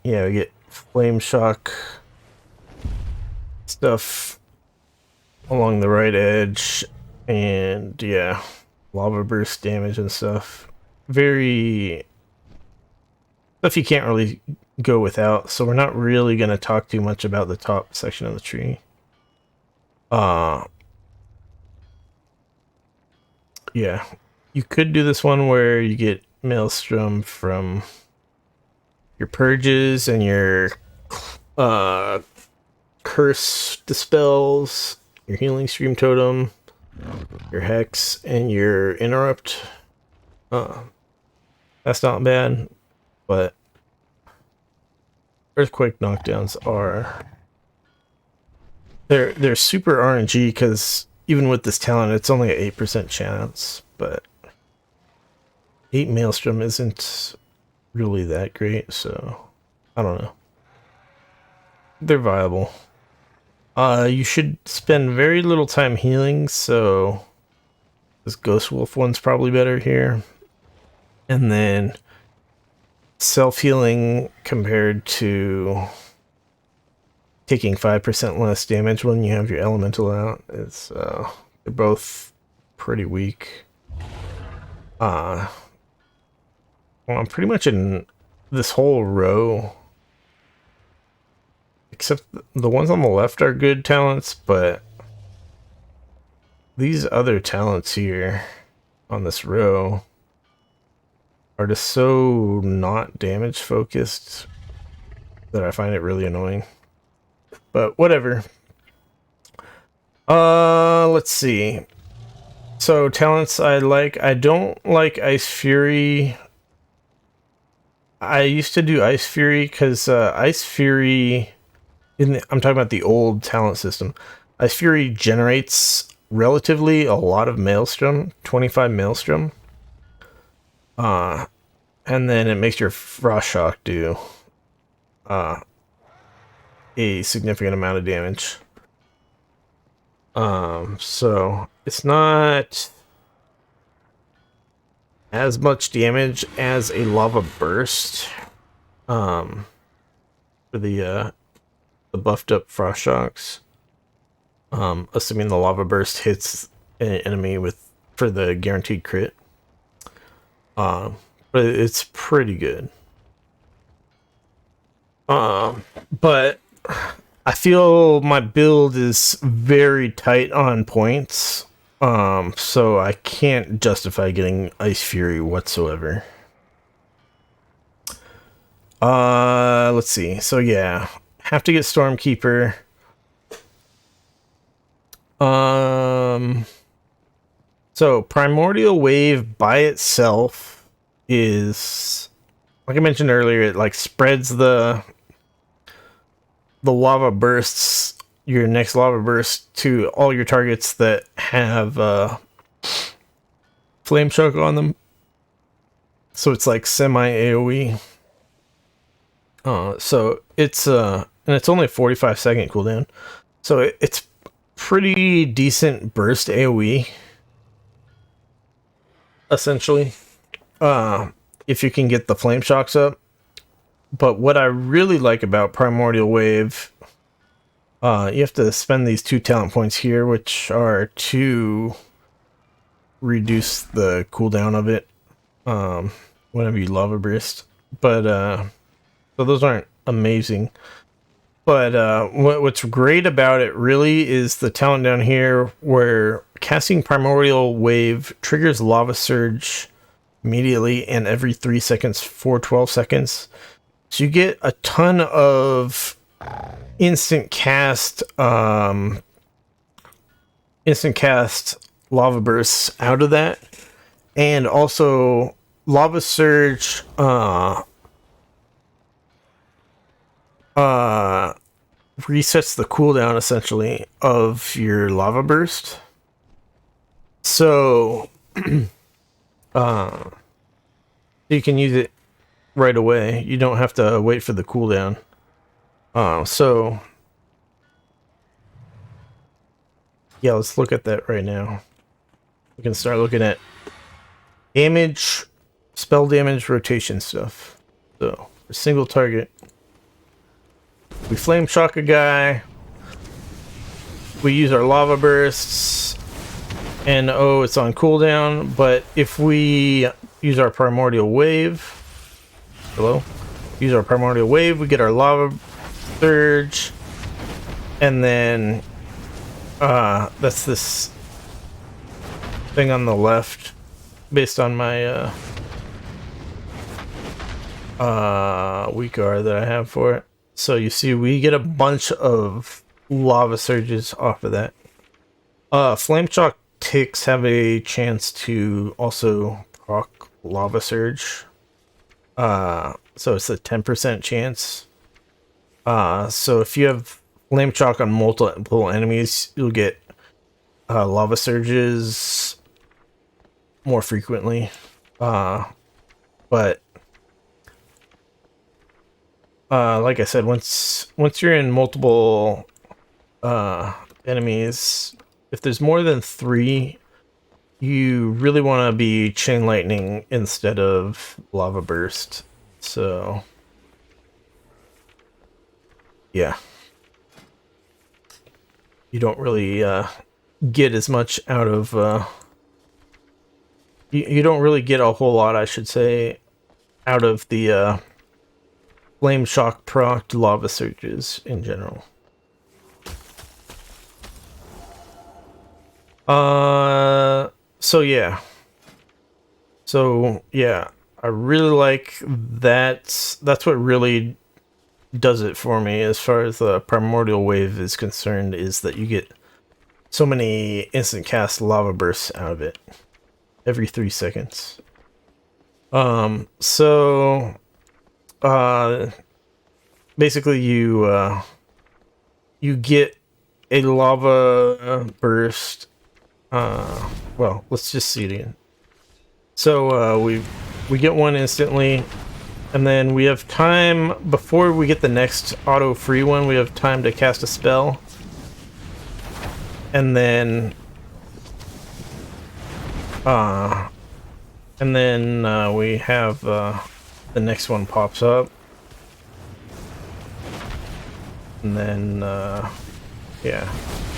yeah, we get Flame Shock stuff along the right edge, and yeah, Lava Burst damage and stuff. Very stuff you can't really go without, so we're not really going to talk too much about the top section of the tree. Yeah, you could do this one where you get Maelstrom from your purges and your curse dispels, your healing stream totem, your hex, and your interrupt. That's not bad, but earthquake knockdowns are they're super RNG, because even with this talent it's only an 8% chance, but 8 Maelstrom isn't really that great, so I don't know. They're viable. You should spend very little time healing, so this Ghost Wolf one's probably better here. And then self-healing compared to taking 5% less damage when you have your elemental out is they're both pretty weak. Well, I'm pretty much in this whole row, except the ones on the left are good talents, but these other talents here on this row are just so not damage focused that I find it really annoying. But whatever. Let's see. So talents I like. I don't like Ice Fury. I used to do Ice Fury because Ice Fury... I'm talking about the old talent system. Ice Fury generates relatively a lot of Maelstrom, 25 Maelstrom. And then it makes your Frost Shock do a significant amount of damage. So it's not as much damage as a Lava Burst. For the buffed up Frost Shocks. Assuming the Lava Burst hits an enemy for the guaranteed crit. But it's pretty good. But I feel my build is very tight on points. So I can't justify getting Ice Fury whatsoever. Let's see. So yeah, have to get Stormkeeper. So Primordial Wave by itself is, like I mentioned earlier, it like spreads the lava bursts, your next lava burst, to all your targets that have flame choke on them. So it's like semi AoE. So it's and it's only a 45-second cooldown. So it's pretty decent burst AoE, essentially, if you can get the flame shocks up. But what I really like about Primordial Wave, you have to spend these 2 talent points here, which are to reduce the cooldown of it whenever you lava burst. But so those aren't amazing. But what's great about it really is the talent down here where casting Primordial Wave triggers Lava Surge immediately and every 3 seconds for 12 seconds. So you get a ton of instant cast lava bursts out of that. And also Lava Surge resets the cooldown essentially of your lava burst. So you can use it right away. You don't have to wait for the cooldown. So yeah, let's look at that right now. We can start looking at damage, spell damage, rotation stuff. So for single target, we flame shock a guy, we use our lava bursts, and oh, it's on cooldown. But if we use our primordial wave, use our primordial wave, we get our lava surge, and then that's this thing on the left based on my weak R that I have for it. So you see we get a bunch of lava surges off of that. Flame shock ticks have a chance to also proc lava surge. So it's a 10% chance. So if you have flame shock on multiple enemies, you'll get lava surges more frequently. But like I said, once you're in multiple enemies, if there's more than 3, you really want to be chain lightning instead of lava burst. So yeah, you don't really get as much out of you don't really get a whole lot, I should say, out of the flame shock proc lava surges in general. So yeah, I really like that. That's what really does it for me as far as the primordial wave is concerned, is that you get so many instant cast lava bursts out of it every 3 seconds. Basically you get a lava burst. Well, let's just see it again. So we get one instantly, and then we have time before we get the next auto free one. We have time to cast a spell, and then we have the next one pops up, and then yeah,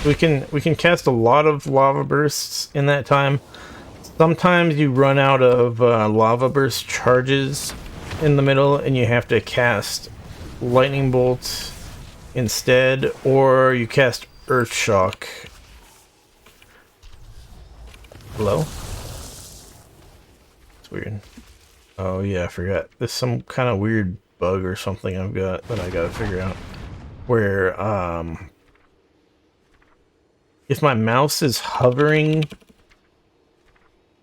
we can cast a lot of lava bursts in that time. Sometimes you run out of lava burst charges in the middle, and you have to cast lightning bolts instead, or you cast earth shock. Hello? It's weird. Oh yeah, I forgot. There's some kind of weird bug or something I've got that I gotta figure out. Where if my mouse is hovering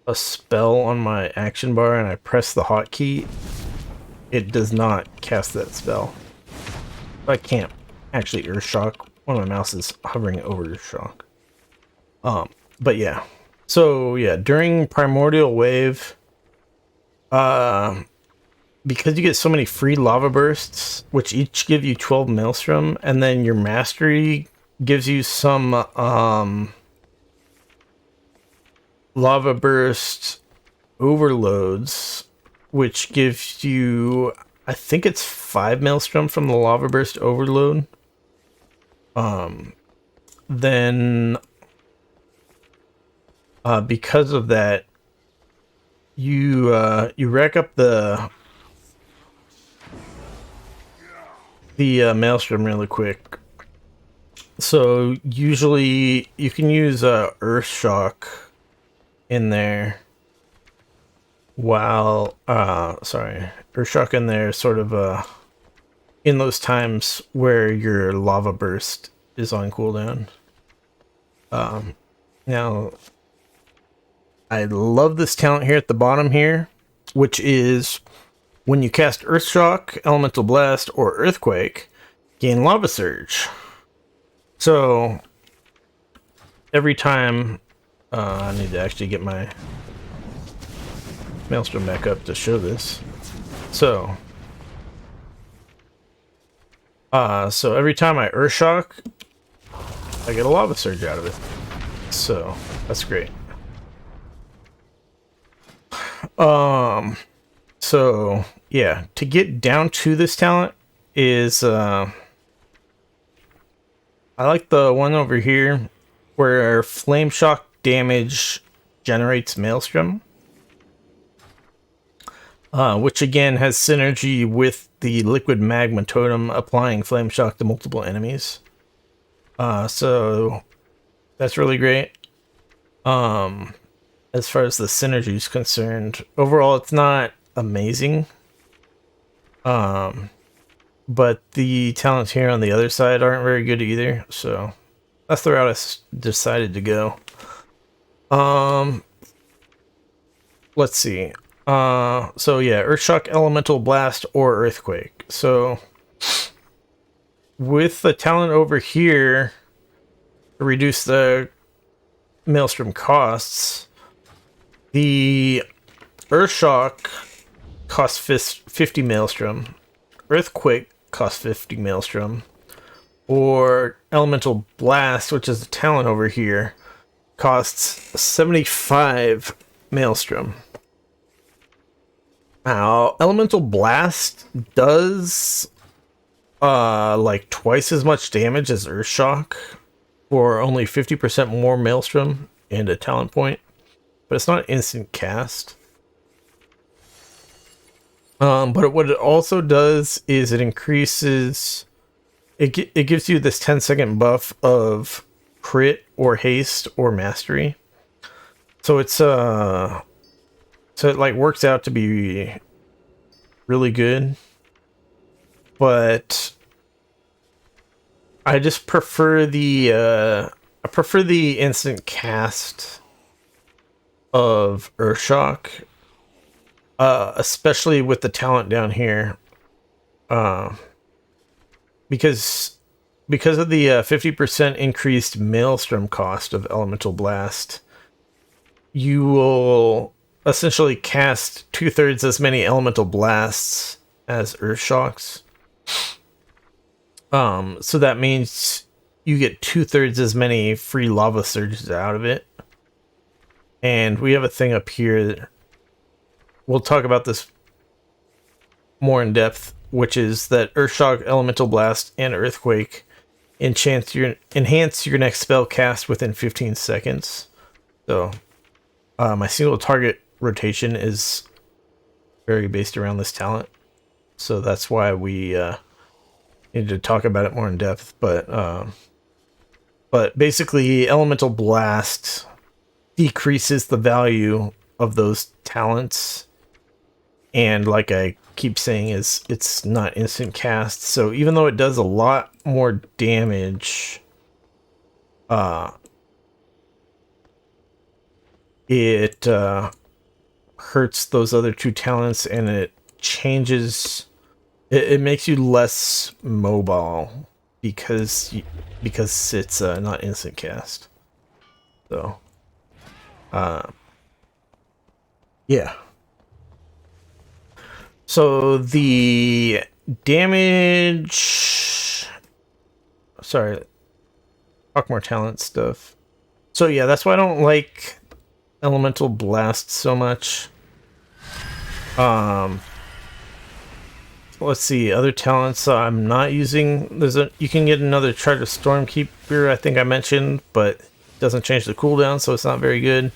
a spell on my action bar and I press the hotkey, it does not cast that spell. I can't actually earth shock when my mouse is hovering over earth shock. But yeah. So yeah, during primordial wave, because you get so many free lava bursts, which each give you 12 maelstrom, and then your mastery gives you some lava burst overloads, which gives you, I think it's 5 maelstrom from the lava burst overload. Then because of that, you rack up the maelstrom really quick. So usually you can use Earth Shock in there while Earth Shock in there sort of in those times where your lava burst is on cooldown. Now I love this talent here at the bottom here, which is when you cast Earth Shock, Elemental Blast, or Earthquake, gain Lava Surge. So every time I need to actually get my Maelstrom back up to show this. So every time I Earth Shock, I get a Lava Surge out of it. So that's great. So yeah, to get down to this talent is I like the one over here where Flame Shock damage generates Maelstrom, which again has synergy with the Liquid Magma Totem applying Flame Shock to multiple enemies. So that's really great. As far as the synergy is concerned, overall it's not amazing. But the talents here on the other side aren't very good either, so that's the route I decided to go. Let's see. So yeah, Earthshock, Elemental Blast, or Earthquake. So with the talent over here to reduce the Maelstrom costs, the Earthshock costs 50 Maelstrom, Earthquake costs 50 Maelstrom, or Elemental Blast, which is the talent over here, costs 75 Maelstrom. Now, Elemental Blast does like twice as much damage as Earthshock for only 50% more Maelstrom and a talent point, but it's not instant cast. But what it also does is it increases, it gives you this 10-second buff of crit or haste or mastery. So it's so it like works out to be really good. But I just prefer the instant cast of Earthshock. Especially with the talent down here, because of the 50% increased Maelstrom cost of Elemental Blast, you will essentially cast 2/3 as many Elemental Blasts as Earthshocks. So that means you get 2/3 as many free Lava Surges out of it. And we have a thing up here. We'll talk about this more in depth, which is that Earthshock, Elemental Blast, and Earthquake enhance your next spell cast within 15 seconds. So my single target rotation is very based around this talent. So that's why we need to talk about it more in depth. But basically, Elemental Blast decreases the value of those talents. And like I keep saying, it's not instant cast. So even though it does a lot more damage, it hurts those other two talents, and it changes. It makes you less mobile because it's not instant cast. So, yeah. So the damage... Sorry. Talk more talent stuff. So yeah, that's why I don't like Elemental Blast so much. Let's see, other talents I'm not using. You can get another Charge of Stormkeeper, I think I mentioned, but it doesn't change the cooldown, so it's not very good.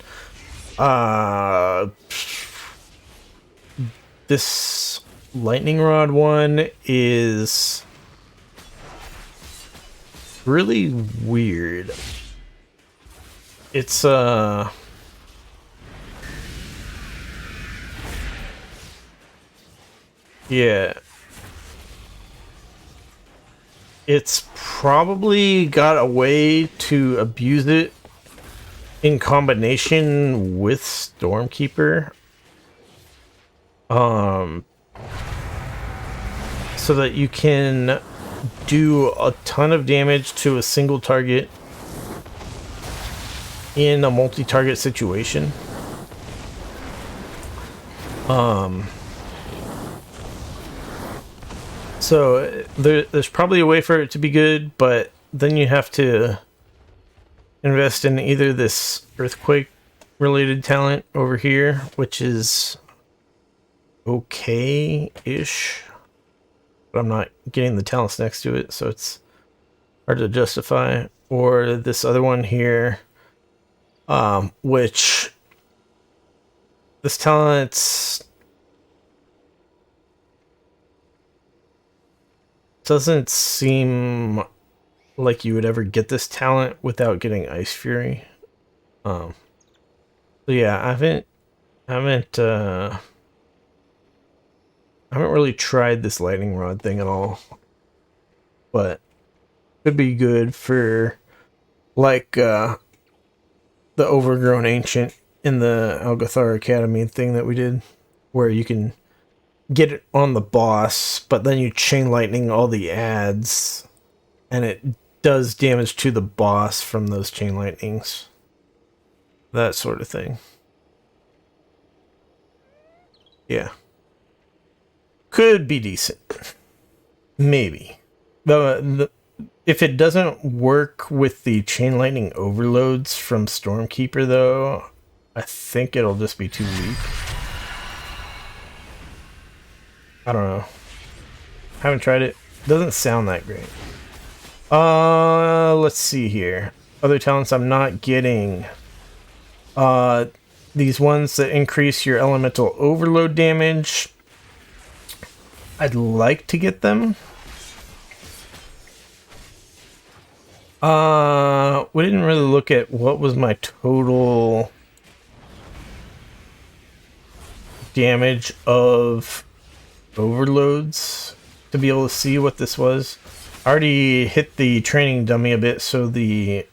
This Lightning Rod one is really weird. It's yeah. It's probably got a way to abuse it in combination with Stormkeeper. So that you can do a ton of damage to a single target in a multi-target situation. So there's probably a way for it to be good, but then you have to invest in either this earthquake related talent over here, which is okay-ish, but I'm not getting the talents next to it, so it's hard to justify. Or this other one here, which this talent doesn't seem like you would ever get this talent without getting Ice Fury. So yeah, I haven't really tried this lightning rod thing at all, but could be good for like the overgrown ancient in the Algathar Academy thing that we did, where you can get it on the boss, but then you chain lightning all the ads, and it does damage to the boss from those chain lightnings. That sort of thing. Yeah. Could be decent. Maybe. If it doesn't work with the chain lightning overloads from Stormkeeper, though, I think it'll just be too weak. I don't know. Haven't tried it. Doesn't sound that great. Let's see here. Other talents I'm not getting. These ones that increase your elemental overload damage. I'd like to get them. We didn't really look at what was my total damage of overloads to be able to see what this was. I already hit the training dummy a bit, so the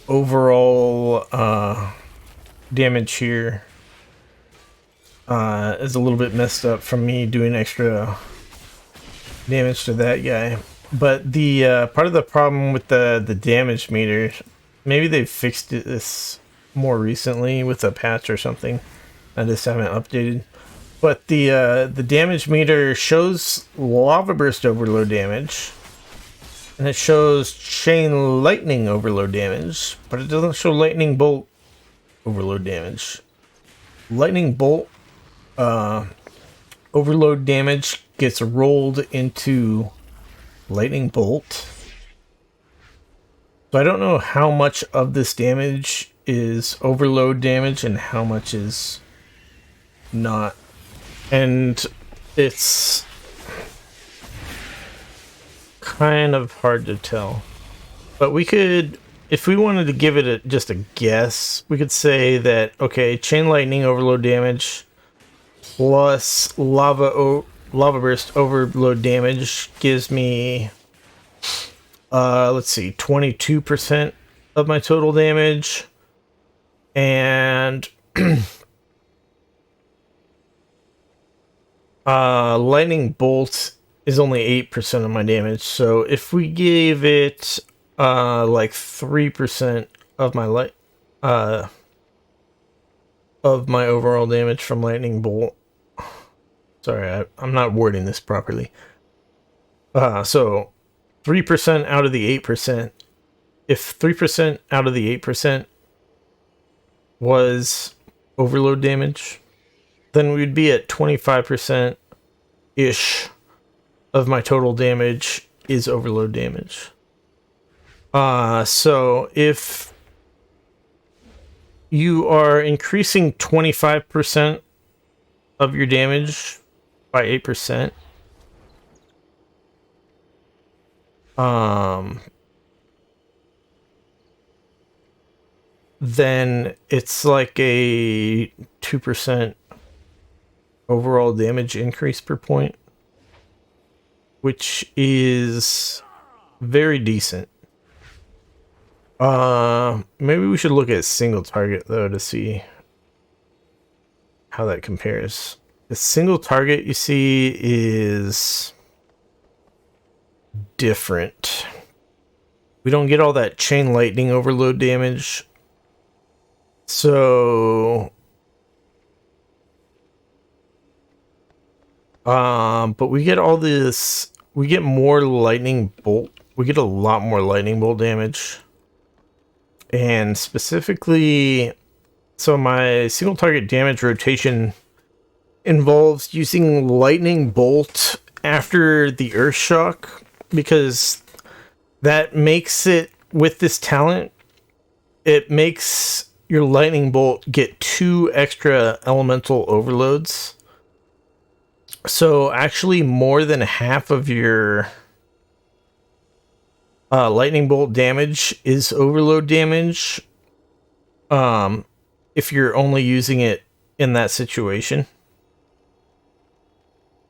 overall damage here is a little bit messed up from me doing extra damage to that guy. But the part of the problem with the damage meter, maybe they've fixed this more recently with a patch or something. I just haven't updated. But the damage meter shows lava burst overload damage, and it shows chain lightning overload damage, but it doesn't show lightning bolt overload damage. Lightning bolt overload damage gets rolled into lightning bolt. So I don't know how much of this damage is overload damage and how much is not. And it's kind of hard to tell. But we could, if we wanted to give it just a guess, we could say that, okay, chain lightning overload damage plus lava burst overload damage gives me, let's see, 22% of my total damage. And lightning bolt is only 8% of my damage. So if we gave it like 3% of my of my overall damage from lightning bolt, Sorry, I'm not wording this properly. So 3% out of the 8%. If 3% out of the 8% was overload damage, then we'd be at 25%-ish of my total damage is overload damage. So if you are increasing 25% of your damage by 8%, then it's like a 2% overall damage increase per point, which is very decent. Maybe we should look at single target though to see how that compares. The single target you see is different. We don't get all that chain lightning overload damage. So but we get all this, we get more lightning bolt. We get a lot more lightning bolt damage. And specifically, so my single target damage rotation involves using lightning bolt after the earth shock, because that makes it, with this talent, it makes your lightning bolt get 2 extra elemental overloads. So actually more than half of your lightning bolt damage is overload damage, if you're only using it in that situation.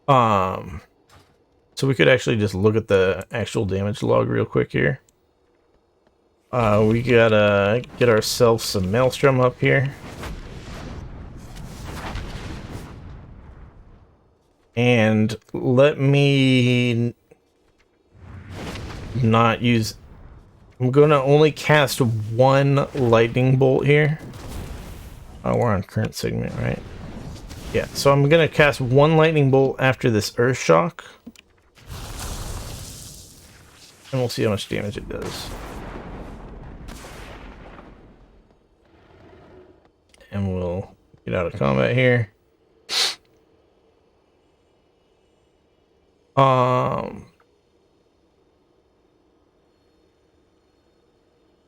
So we could actually just look at the actual damage log real quick here. We gotta get ourselves some Maelstrom up here. And let me not use... I'm gonna only cast 1 lightning bolt here. Oh, we're on current segment, right? Yeah, so I'm gonna cast 1 lightning bolt after this earth shock. And we'll see how much damage it does. And we'll get out of combat here.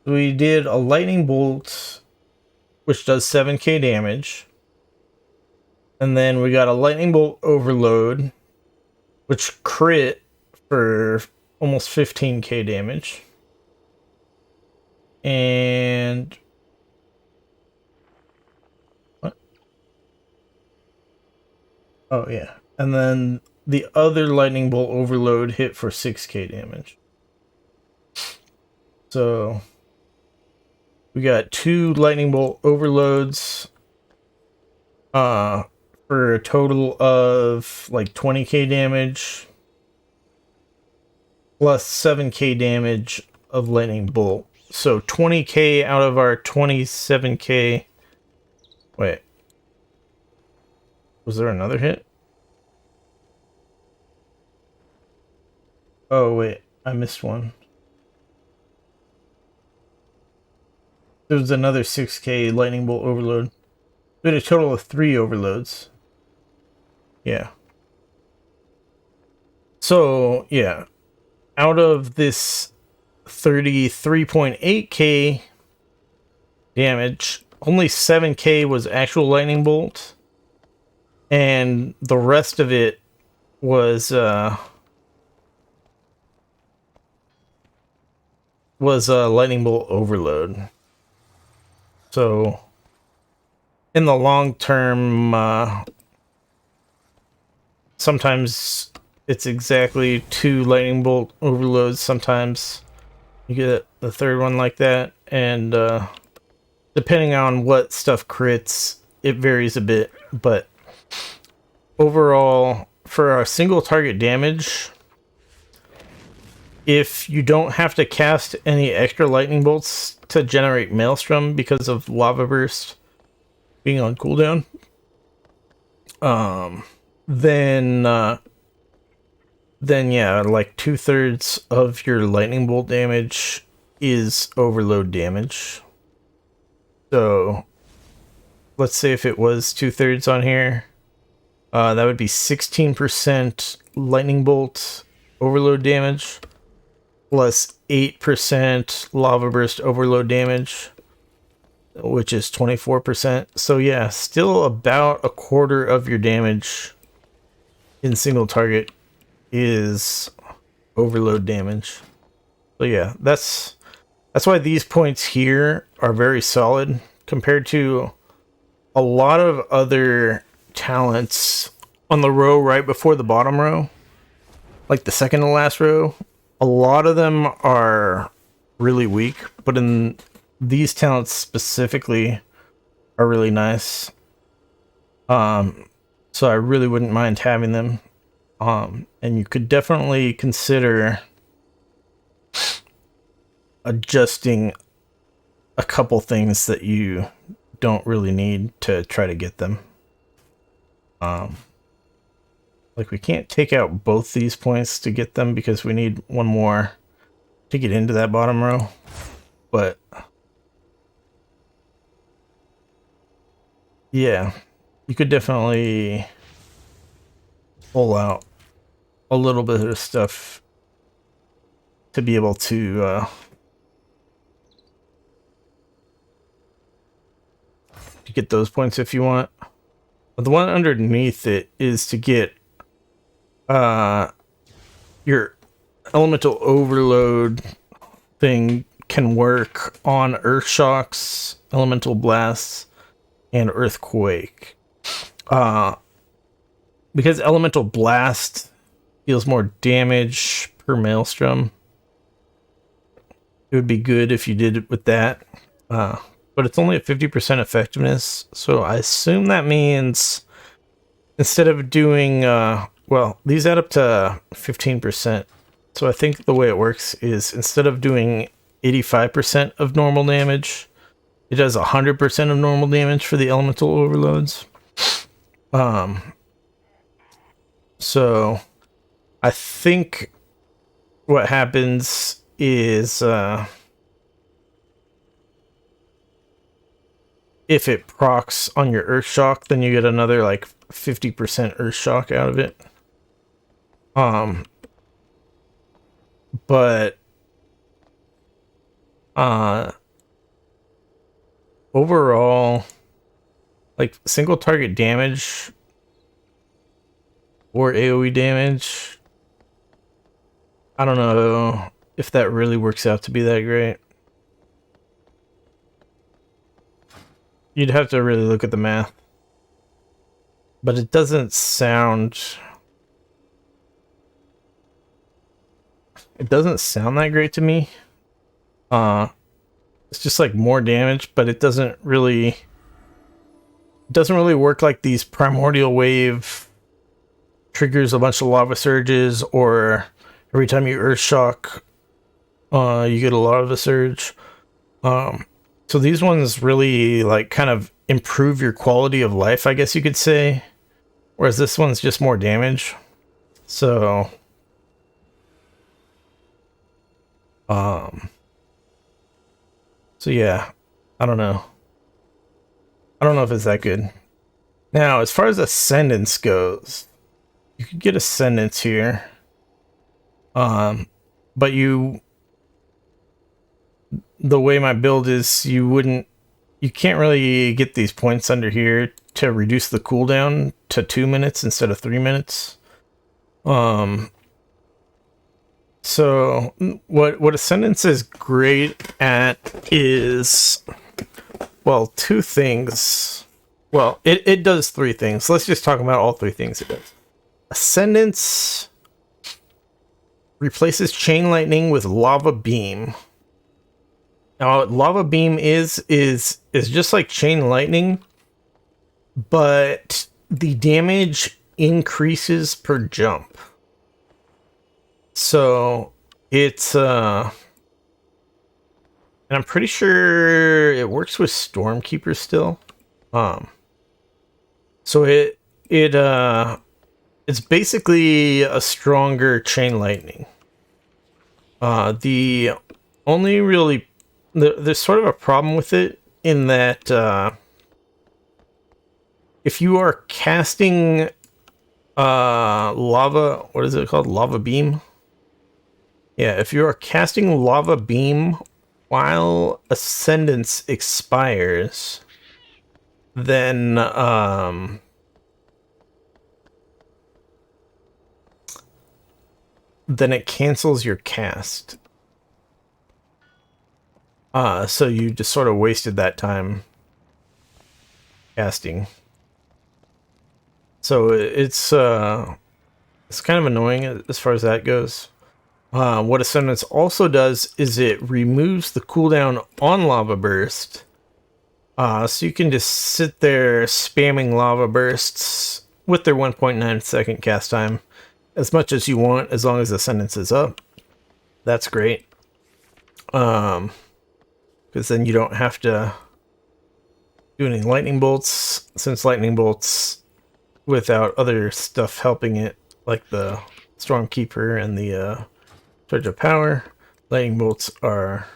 We did a lightning bolt, which does 7k damage. And then we got a lightning bolt overload, which crit for almost 15k damage. And what? Oh yeah. And then the other lightning bolt overload hit for 6k damage. So we got 2 lightning bolt overloads for a total of like 20k damage plus 7k damage of lightning bolt. So 20k out of our 27k. Wait. Was there another hit? Oh wait, I missed one. There was another 6k lightning bolt overload. We had a total of 3 overloads. Yeah. So, yeah. Out of this 33.8k damage, only 7k was actual lightning bolt. And the rest of it was lightning bolt overload. So in the long term, sometimes it's exactly 2 lightning bolt overloads. Sometimes you get the third one like that, and depending on what stuff crits, it varies a bit. But overall, for our single target damage, if you don't have to cast any extra lightning bolts to generate Maelstrom because of Lava Burst being on cooldown, then yeah, like 2/3 of your lightning bolt damage is overload damage. So let's say if it was 2/3 on here, that would be 16% lightning bolt overload damage plus 8% lava burst overload damage, which is 24%. So yeah, still about a quarter of your damage in single target is overload damage. So yeah, that's why these points here are very solid compared to a lot of other talents on the row right before the bottom row, like the second to last row. A lot of them are really weak, but in these talents specifically are really nice. So I really wouldn't mind having them. And you could definitely consider adjusting a couple things that you don't really need to try to get them. Like we can't take out both these points to get them because we need one more to get into that bottom row. But yeah, you could definitely pull out a little bit of stuff to be able to get those points if you want. But the one underneath it is to get your elemental overload thing can work on earth shocks, elemental blasts, and earthquake. Because elemental blast deals more damage per maelstrom, it would be good if you did it with that. But it's only at 50% effectiveness, so I assume that means instead of doing well, these add up to 15%. So I think the way it works is instead of doing 85% of normal damage, it does 100% of normal damage for the elemental overloads. So I think what happens is if it procs on your earth shock, then you get another like 50% earth shock out of it. But overall, like single target damage or AoE damage, I don't know if that really works out to be that great. You'd have to really look at the math. But it doesn't sound... It doesn't sound that great to me. It's just like more damage, but it doesn't really work like these primordial wave triggers a bunch of lava surges, or every time you earth shock, you get a lava surge. So these ones really like kind of improve your quality of life, I guess you could say. Whereas this one's just more damage. So so yeah, I don't know. I don't know if it's that good. Now, as far as Ascendance goes, you could get Ascendance here. But the way my build is, you can't really get these points under here to reduce the cooldown to 2 minutes instead of 3 minutes. So what Ascendance is great at is, well, two things. Well, it does three things. Let's just talk about all three things it does. Ascendance replaces Chain Lightning with Lava Beam. Now, what Lava Beam is just like Chain Lightning, but the damage increases per jump. So it's and I'm pretty sure it works with Stormkeeper still. So it it's basically a stronger chain lightning. The only really there's sort of a problem with it in that if you are casting lava, what is it called? Lava beam? Yeah, if you are casting lava beam while Ascendance expires, then it cancels your cast. So you just sort of wasted that time casting. So it's kind of annoying as far as that goes. What Ascendance also does is it removes the cooldown on Lava Burst. So you can just sit there spamming Lava Bursts with their 1.9 second cast time as much as you want, as long as Ascendance is up. That's great. Because then you don't have to do any lightning bolts, since lightning bolts without other stuff helping it, like the Stormkeeper and the Surge of Power, lightning bolts are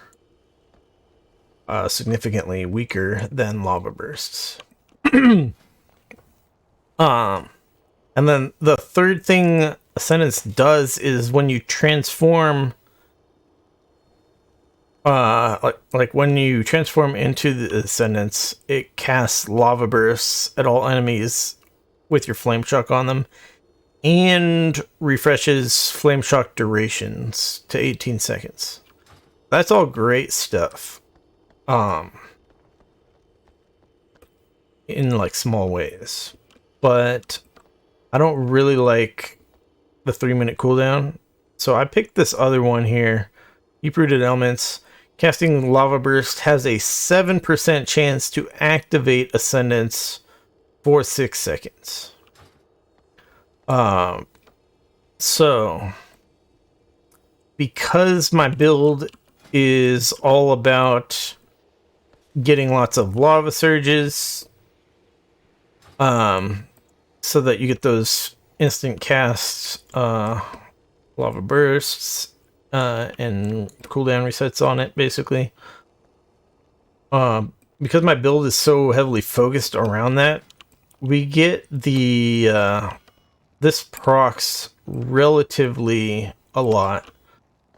significantly weaker than lava bursts. And then the third thing Ascendance does is when you transform, like when you transform into the Ascendance, it casts lava bursts at all enemies with your flame shock on them, and refreshes flame shock durations to 18 seconds. That's all great stuff. In like small ways, but I don't really like the 3-minute cooldown, so I picked this other one here. Deep-rooted Elements. Casting Lava Burst has a 7% chance to activate Ascendance for 6 seconds. So because my build is all about getting lots of lava surges, so that you get those instant casts, lava bursts, and cooldown resets on it, basically. Because my build is so heavily focused around that, we get the this procs relatively a lot.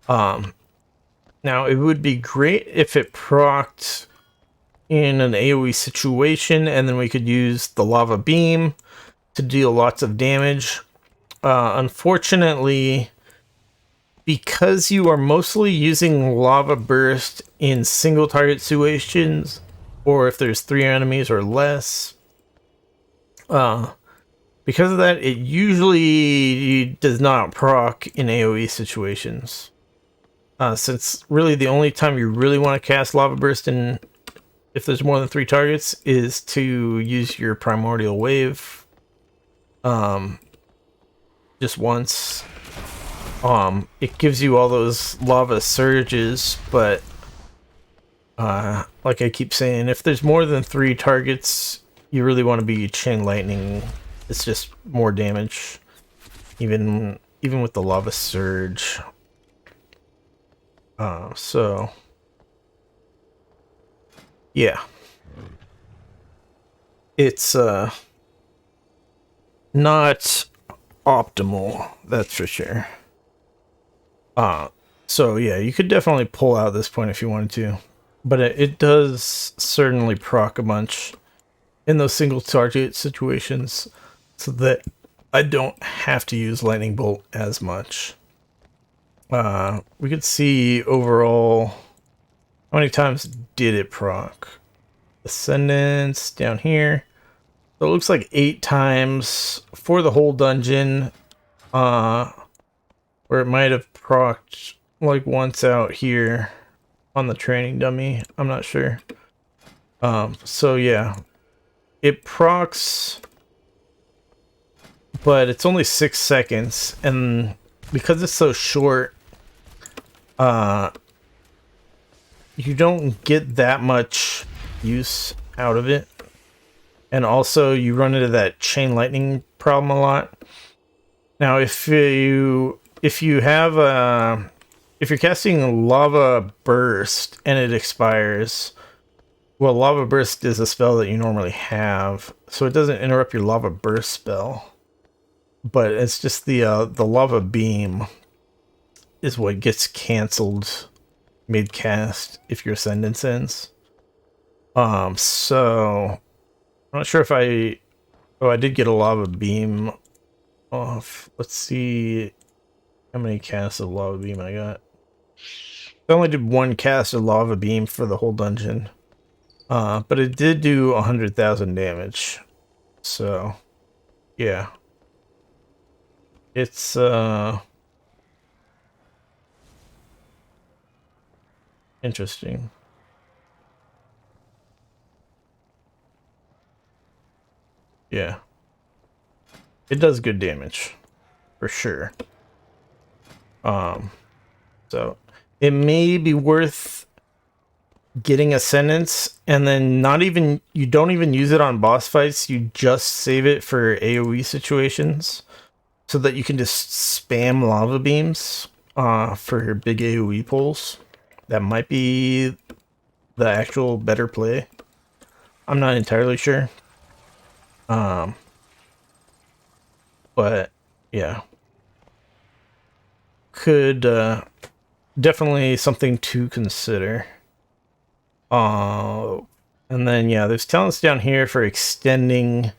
Now it would be great if it procced in an AoE situation, and then we could use the lava beam to deal lots of damage. Unfortunately, because you are mostly using lava burst in single target situations, or if there's 3 enemies or less, because of that, it usually does not proc in AoE situations. Since really the only time you really want to cast lava burst in, if there's more than 3 targets, is to use your primordial wave just once. It gives you all those lava surges, but like I keep saying, if there's more than 3 targets, you really want to be chain lightning. It's just more damage, even with the lava surge. So yeah, it's not optimal, that's for sure. So yeah, you could definitely pull out this point if you wanted to, but it does certainly proc a bunch in those single target situations, so that I don't have to use lightning bolt as much. We could see overall how many times did it proc. Ascendance down here. So it looks like 8 times for the whole dungeon. Where it might have procced like once out here on the training dummy. I'm not sure. So yeah, it procs, but it's only 6 seconds, and because it's so short, you don't get that much use out of it. And also you run into that chain lightning problem a lot. Now, if you're casting Lava Burst and it expires, well, Lava Burst is a spell that you normally have, so it doesn't interrupt your Lava Burst spell. But it's just the Lava Beam is what gets canceled mid-cast if your Ascendance ends. So I'm not sure if I did get a Lava Beam off. Let's see how many casts of Lava Beam I got. I only did one cast of Lava Beam for the whole dungeon. But it did do 100,000 damage. So, yeah. It's, interesting. Yeah. It does good damage. For sure. So, it may be worth getting Ascendance, and then you don't even use it on boss fights, you just save it for AoE situations, so that you can just spam lava beams for your big AoE pulls. That might be the actual better play. I'm not entirely sure. But yeah. Could definitely something to consider. And then yeah, there's talents down here for extending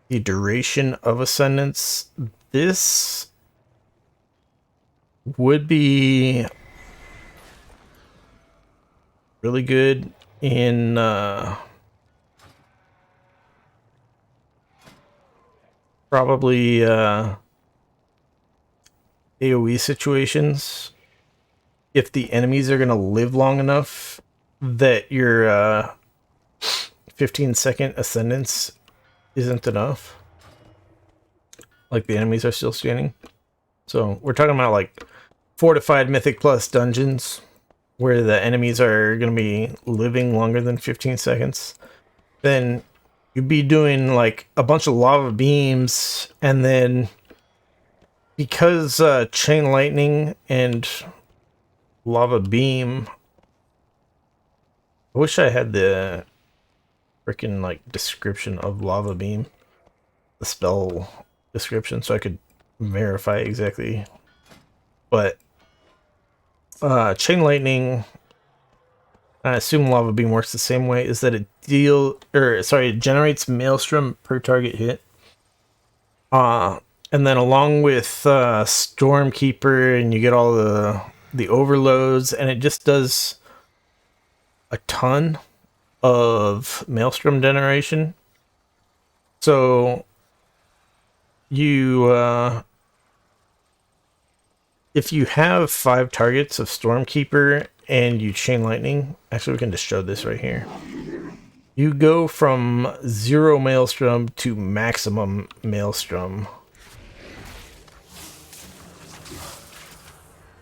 the duration of Ascendance. This would be really good in probably AoE situations, if the enemies are going to live long enough that your 15-second Ascendance isn't enough. Like the enemies are still standing. So we're talking about like fortified Mythic Plus dungeons where the enemies are going to be living longer than 15 seconds. Then you'd be doing like a bunch of lava beams, and then because Chain Lightning and Lava Beam, I wish I had the freaking like description of Lava Beam, the spell description, so I could verify exactly. But Chain Lightning, I assume Lava Beam works the same way, is that it generates Maelstrom per target hit. And then along with Stormkeeper, and you get all the overloads, and it just does a ton of Maelstrom generation. So you if you have 5 targets of Stormkeeper and you Chain Lightning, actually we can just show this right here. You go from 0 Maelstrom to maximum Maelstrom.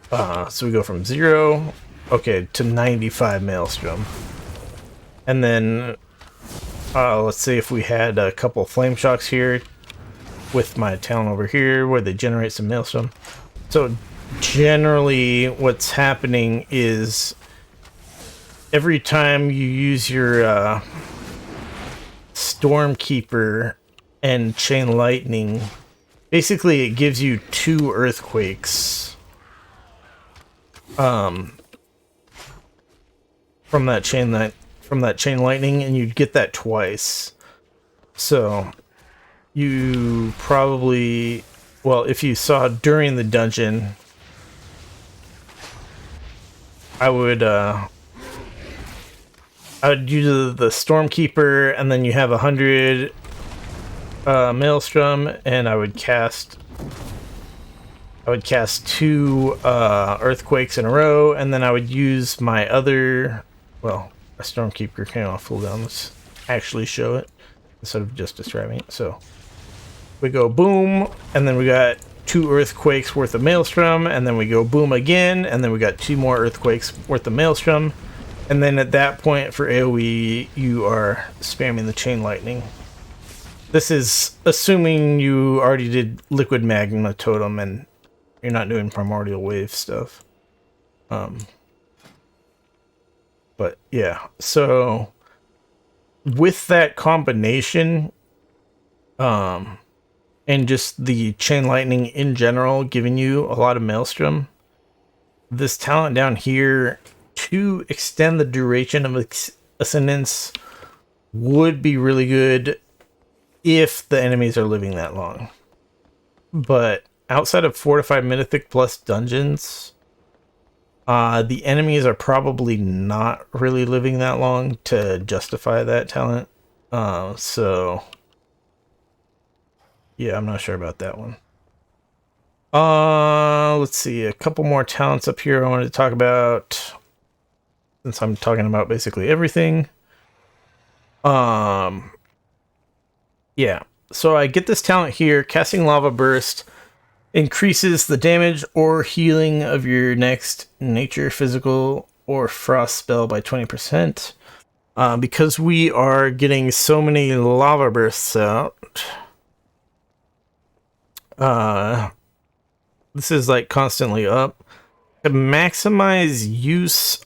So we go from 0, okay, to 95 Maelstrom. And then, let's say if we had a couple Flame Shocks here, with my talent over here, where they generate some Maelstrom. So generally, what's happening is, every time you use your Stormkeeper and Chain Lightning, basically it gives you 2 Earthquakes. From that chain lightning, and you'd get that twice. So you probably, well, if you saw during the dungeon, I would use the Stormkeeper, and then you have 100 Maelstrom, and I would cast 2 Earthquakes in a row, and then I would use my other, well, a Stormkeeper came off cooldown. Let's actually show it instead of just describing it. So we go boom, and then we got 2 Earthquakes worth of Maelstrom, and then we go boom again, and then we got 2 more Earthquakes worth of Maelstrom, and then at that point for AoE you are spamming the Chain Lightning. This is assuming you already did Liquid Magma Totem and you're not doing Primordial Wave stuff. But yeah, so with that combination, and just the Chain Lightning in general giving you a lot of Maelstrom, this talent down here to extend the duration of Ascendance would be really good if the enemies are living that long. But outside of 4 to 5 Mythic plus dungeons, the enemies are probably not really living that long to justify that talent. So yeah, I'm not sure about that one. Let's see, a couple more talents up here I wanted to talk about, since I'm talking about basically everything. Yeah, so I get this talent here, casting Lava Burst increases the damage or healing of your next nature, physical, or frost spell by 20%. Because we are getting so many lava bursts out, this is like constantly up. To maximize use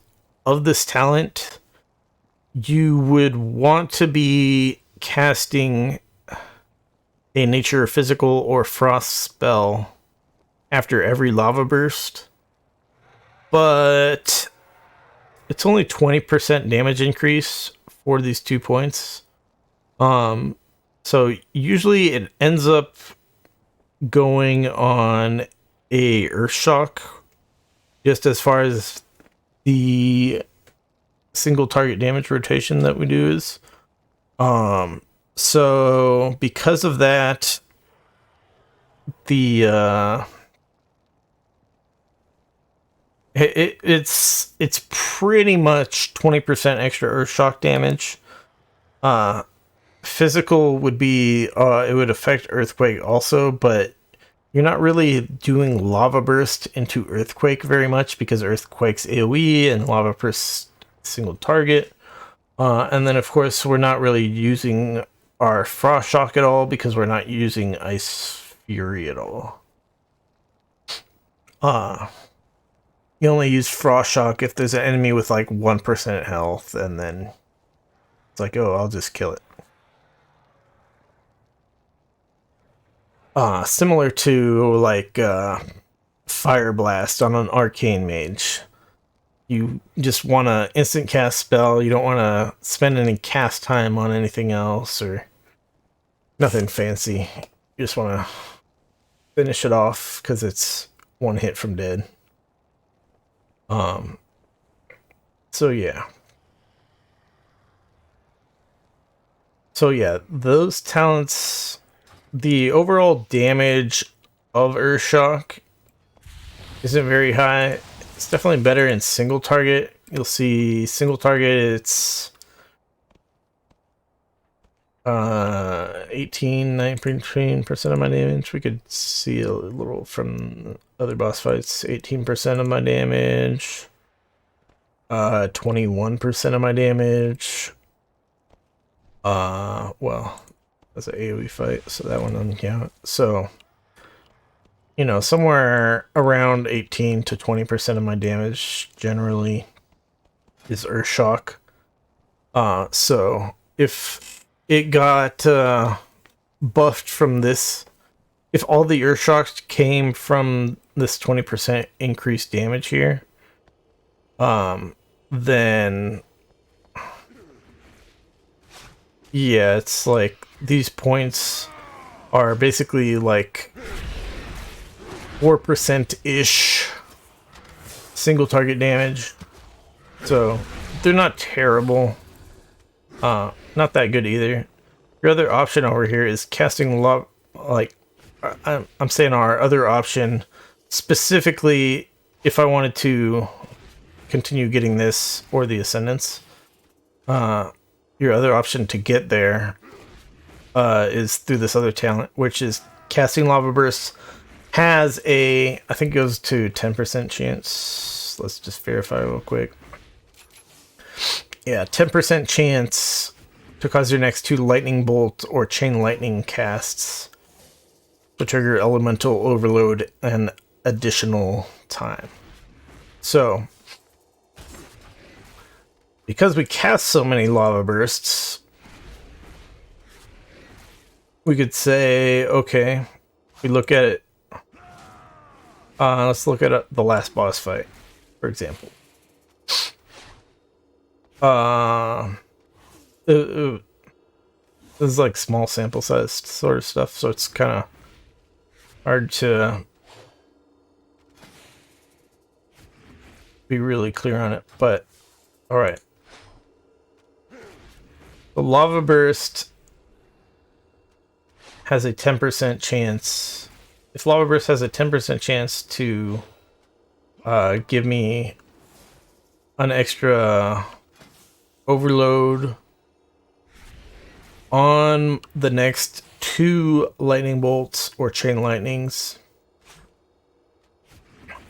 of this talent, you would want to be casting a nature, physical, or frost spell after every lava burst, but it's only 20% damage increase for these 2 points. So usually it ends up going on a Earthshock, just as far as the single target damage rotation that we do is. So because of that, the it's pretty much 20% extra Earthshock damage. Physical would be it would affect Earthquake also, but you're not really doing Lava Burst into Earthquake very much because Earthquake's AoE and Lava Burst single target. And then of course we're not really using our Frost Shock at all because we're not using Ice Fury at all. You only use Frost Shock if there's an enemy with like 1% health, and then it's like, oh, I'll just kill it. Similar to like Fire Blast on an Arcane Mage. You just want to instant cast spell. You don't want to spend any cast time on anything else or nothing fancy. You just want to finish it off because it's one hit from dead. So yeah. So yeah, those talents, the overall damage of Earthshock isn't very high. It's definitely better in single target. You'll see single target, it's 19% of my damage. We could see a little from other boss fights. 18% of my damage. 21% of my damage. Well, that's an AoE fight, so that one doesn't count. So, you know, somewhere around 18 to 20% of my damage generally is Earthshock. So if it got buffed from this, if all the Earthshocks came from this 20% increased damage here, then yeah, it's like these points are basically like 4%-ish single target damage. So they're not terrible. Not that good either. Your other option over here is casting love. Like I'm saying, our other option specifically if I wanted to continue getting this or the Ascendance. Your other option to get there is through this other talent, which is casting Lava Burst. Has a, I think it goes to 10% chance. Let's just verify real quick. Yeah, 10% chance to cause your next 2 lightning bolt or chain lightning casts to trigger elemental overload an additional time. So, because we cast so many lava bursts, we could say, okay, we look at it. Let's look at the last boss fight, for example. This is like small sample size sort of stuff, so it's kind of hard to be really clear on it, but alright. The lava burst has a 10% chance. If lava burst has a 10% chance to give me an extra overload on the next 2 lightning bolts or chain lightnings.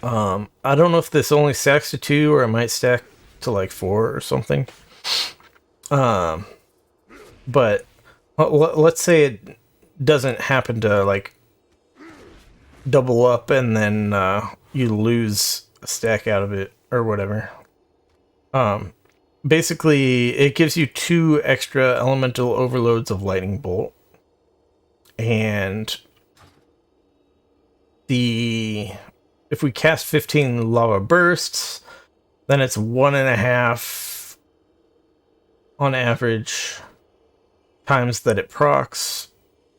I don't know if this only stacks to 2 or it might stack to like 4 or something. But let's say it doesn't happen to like double up and then you lose a stack out of it or whatever. Basically, it gives you 2 extra elemental overloads of lightning bolt, and if we cast 15 lava bursts, then it's 1.5 on average times that it procs.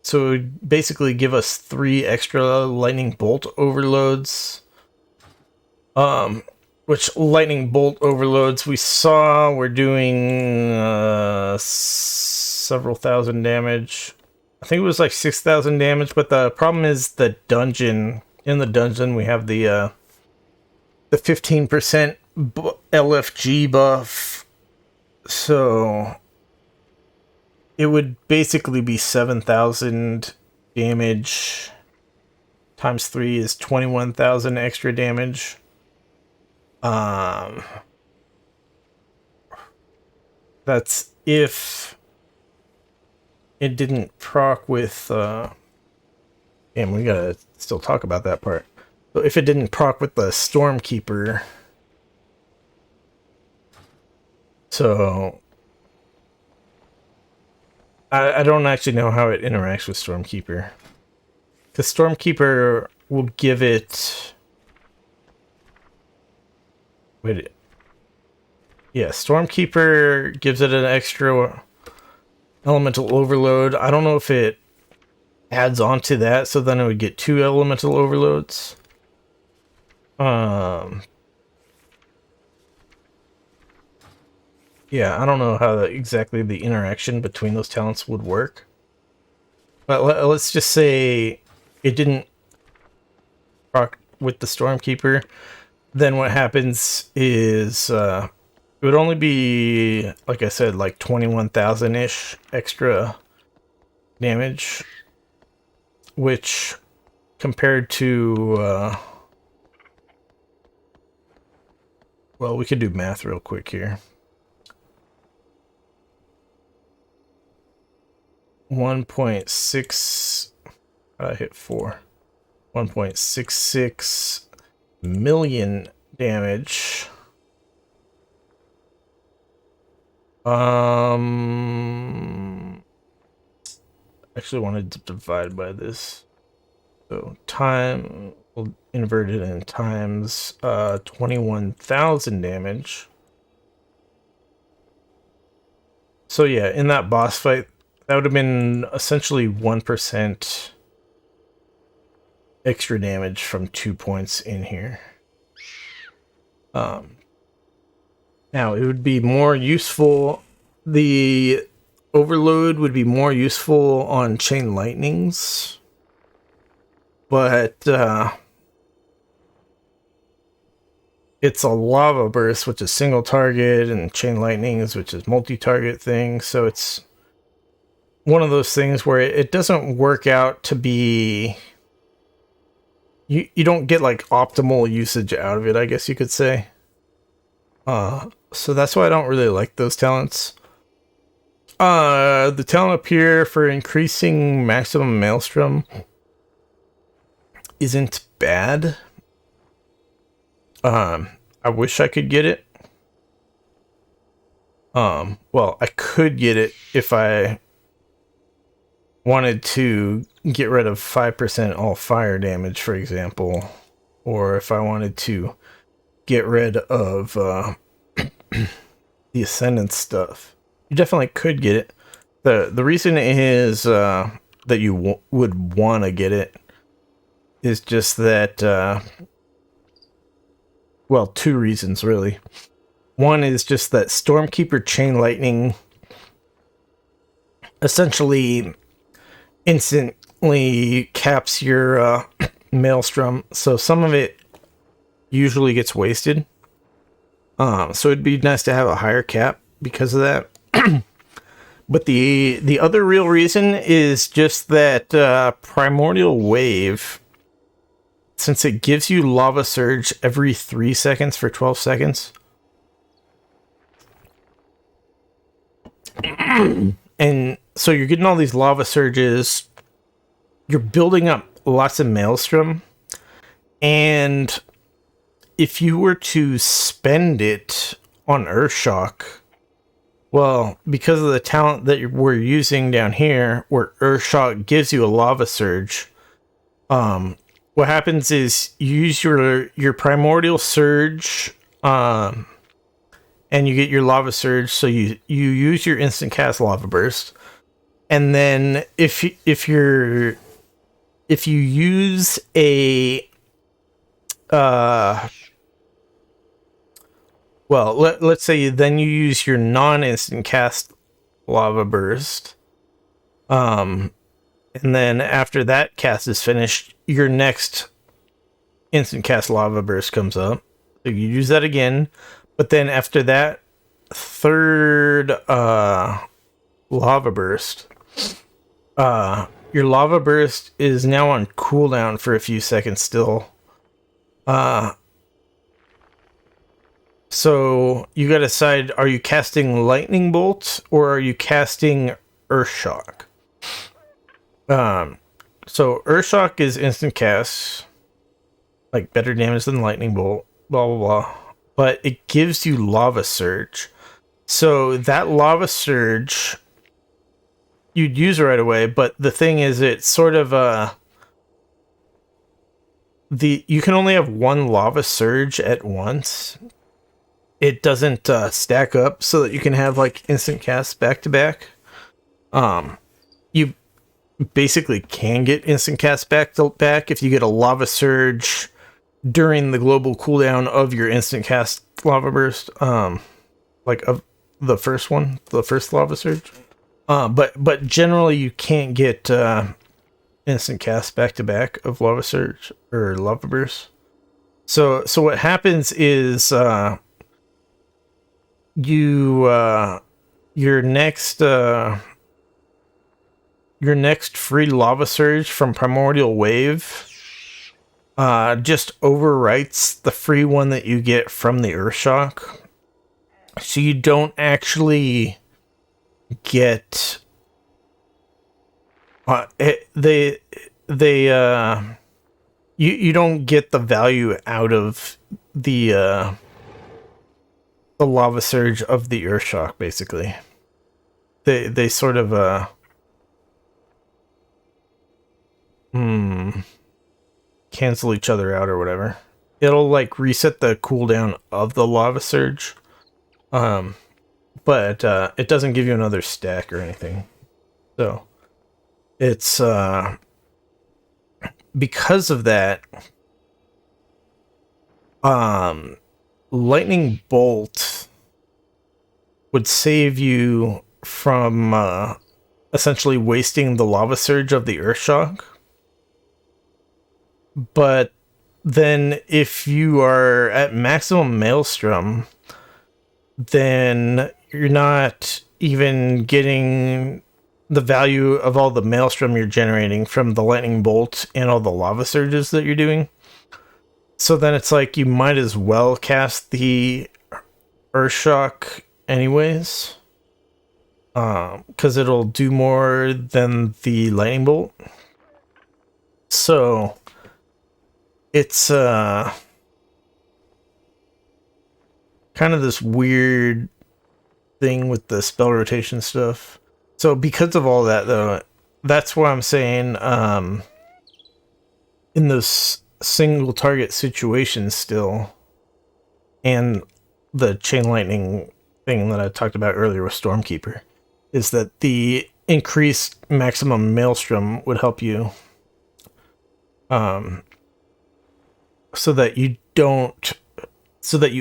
So it would basically give us 3 extra lightning bolt overloads. Which lightning bolt overloads we saw we're doing several thousand damage. I think it was like 6,000 damage, but the problem is the dungeon. In the dungeon we have the 15% LFG buff. So it would basically be 7,000 damage times 3 is 21,000 extra damage. That's if it didn't proc with, damn, we gotta still talk about that part. So if it didn't proc with the Stormkeeper, so I don't actually know how it interacts with Stormkeeper. The Stormkeeper will give it... Wait. Yeah, Stormkeeper gives it an extra elemental overload. I don't know if it adds on to that, so then it would get 2 elemental overloads. Yeah, I don't know how exactly the interaction between those talents would work. But let's just say it didn't proc with the Stormkeeper. Then what happens is it would only be, like I said, like 21,000-ish extra damage, which compared to well, we could do math real quick here. 1.6 I hit 4. 1.66 million damage. Actually wanted to divide by this. So time, we'll invert it in times 21,000 damage. So yeah, in that boss fight, that would have been essentially 1% extra damage from 2 points in here. Now it would be more useful. The overload would be more useful on chain lightnings, but it's a lava burst, which is single target, and chain lightnings, which is multi-target thing. So it's one of those things where it doesn't work out to be... You don't get like optimal usage out of it, I guess you could say. So that's why I don't really like those talents. The talent up here for increasing maximum maelstrom isn't bad. I wish I could get it. Well, I could get it if I wanted to get rid of 5% all fire damage, for example, or if I wanted to get rid of the Ascendant stuff. You definitely could get it. The reason is that you would want to get it is just that, well, two reasons, really. One is just that Stormkeeper Chain Lightning essentially instantly caps your Maelstrom, so some of it usually gets wasted. So it'd be nice to have a higher cap because of that. But the other real reason is just that Primordial Wave, since it gives you Lava Surge every 3 seconds for 12 seconds, and so you're getting all these lava surges, you're building up lots of Maelstrom, and if you were to spend it on Earthshock, well, because of the talent that we're using down here, where Earthshock gives you a lava surge, what happens is you use your primordial surge, and you get your lava surge, so you use your instant cast lava burst, and then if you use a well, let's say then you use your non-instant cast lava burst, and then after that cast is finished, your next instant cast lava burst comes up. So you use that again. But then after that third lava burst, your lava burst is now on cooldown for a few seconds still. So you gotta decide, are you casting Lightning Bolt or are you casting Earthshock? So Earthshock is instant cast, like better damage than Lightning Bolt, blah blah blah. But it gives you Lava Surge. So that Lava Surge you'd use right away, but the thing is it's sort of you can only have one Lava Surge at once. It doesn't stack up so that you can have like instant casts back to back. You basically can get instant casts back to back if you get a Lava Surge during the global cooldown of your instant cast lava burst, like of the first lava surge. But generally you can't get instant cast back to back of lava surge or lava burst. So what happens is your next free lava surge from Primordial Wave just overwrites the free one that you get from the Earthshock. So you don't actually get you don't get the value out of the lava surge of the Earthshock, basically. They sort of cancel each other out or whatever. It'll like reset the cooldown of the lava surge, but it doesn't give you another stack or anything. So it's because of that, Lightning Bolt would save you from essentially wasting the lava surge of the Earthshock. But then if you are at maximum Maelstrom, then you're not even getting the value of all the Maelstrom you're generating from the Lightning Bolt and all the lava surges that you're doing. So then it's like you might as well cast the Earthshock anyways. because it'll do more than the lightning bolt. So it's kind of this weird thing with the spell rotation stuff. So because of all that, though, that's why I'm saying in those single target situations still, and the chain lightning thing that I talked about earlier with Stormkeeper, is that the increased maximum maelstrom would help you, so that you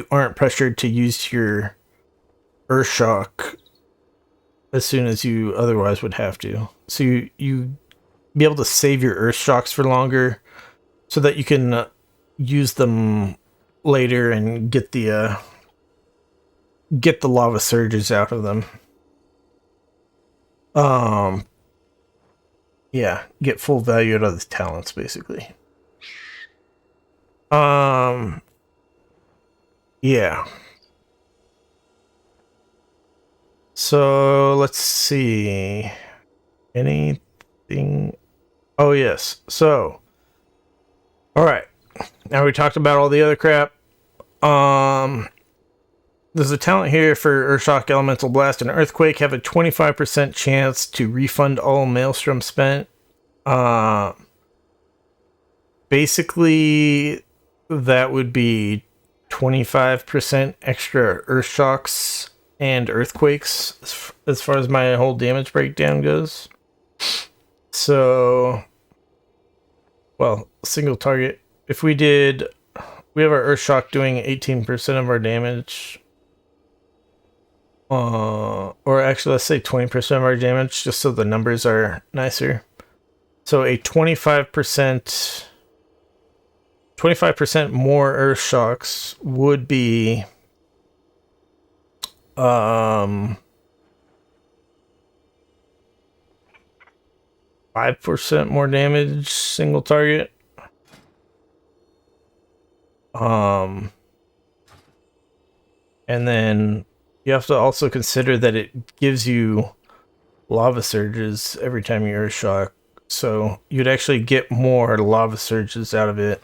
aren't pressured to use your Earthshock as soon as you otherwise would have to. So you be able to save your Earthshocks for longer, so that you can use them later and get the lava surges out of them. Yeah, get full value out of the talents, basically. Yeah. So let's see. Anything? Oh yes. So, all right. Now we talked about all the other crap. There's a talent here for Earthshock, Elemental Blast, and Earthquake. Have a 25% chance to refund all Maelstrom spent. Basically, that would be 25% extra Earthshocks and Earthquakes as far as my whole damage breakdown goes. So, well, single target. If we have our Earthshock doing 18% of our damage. Or actually, let's say 20% of our damage, just so the numbers are nicer. So a 25% more Earthshocks would be 5% more damage, single target. And then you have to also consider that it gives you lava surges every time you Earthshock. So you'd actually get more lava surges out of it.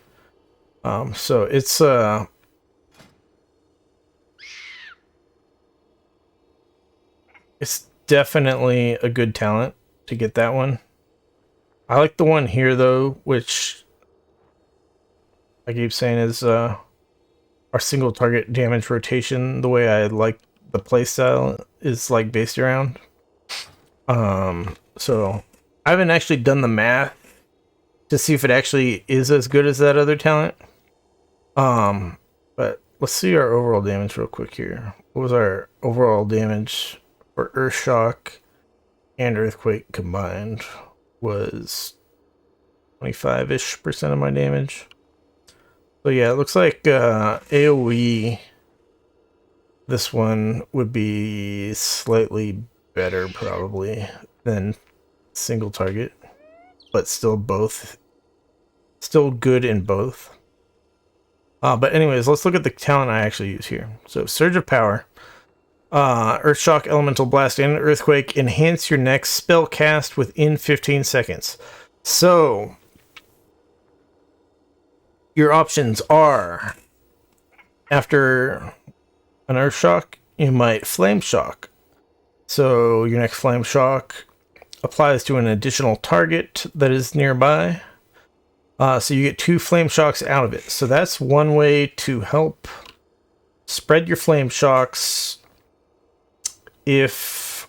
So it's definitely a good talent to get that one. I like the one here though, which I keep saying is our single target damage rotation. The way I like the playstyle is like based around. So I haven't actually done the math to see if it actually is as good as that other talent. But let's see our overall damage real quick here. What was our overall damage for Earthshock and Earthquake combined? Was 25-ish% of my damage. So yeah, it looks like AoE, this one would be slightly better probably than single target, but still good in both. But anyways, let's look at the talent I actually use here. So Surge of Power, Earthshock, Elemental Blast, and Earthquake enhance your next spell cast within 15 seconds. So your options are, after an Earthshock, you might Flame Shock. So your next Flame Shock applies to an additional target that is nearby. So you get 2 Flame Shocks out of it. So that's one way to help spread your Flame Shocks if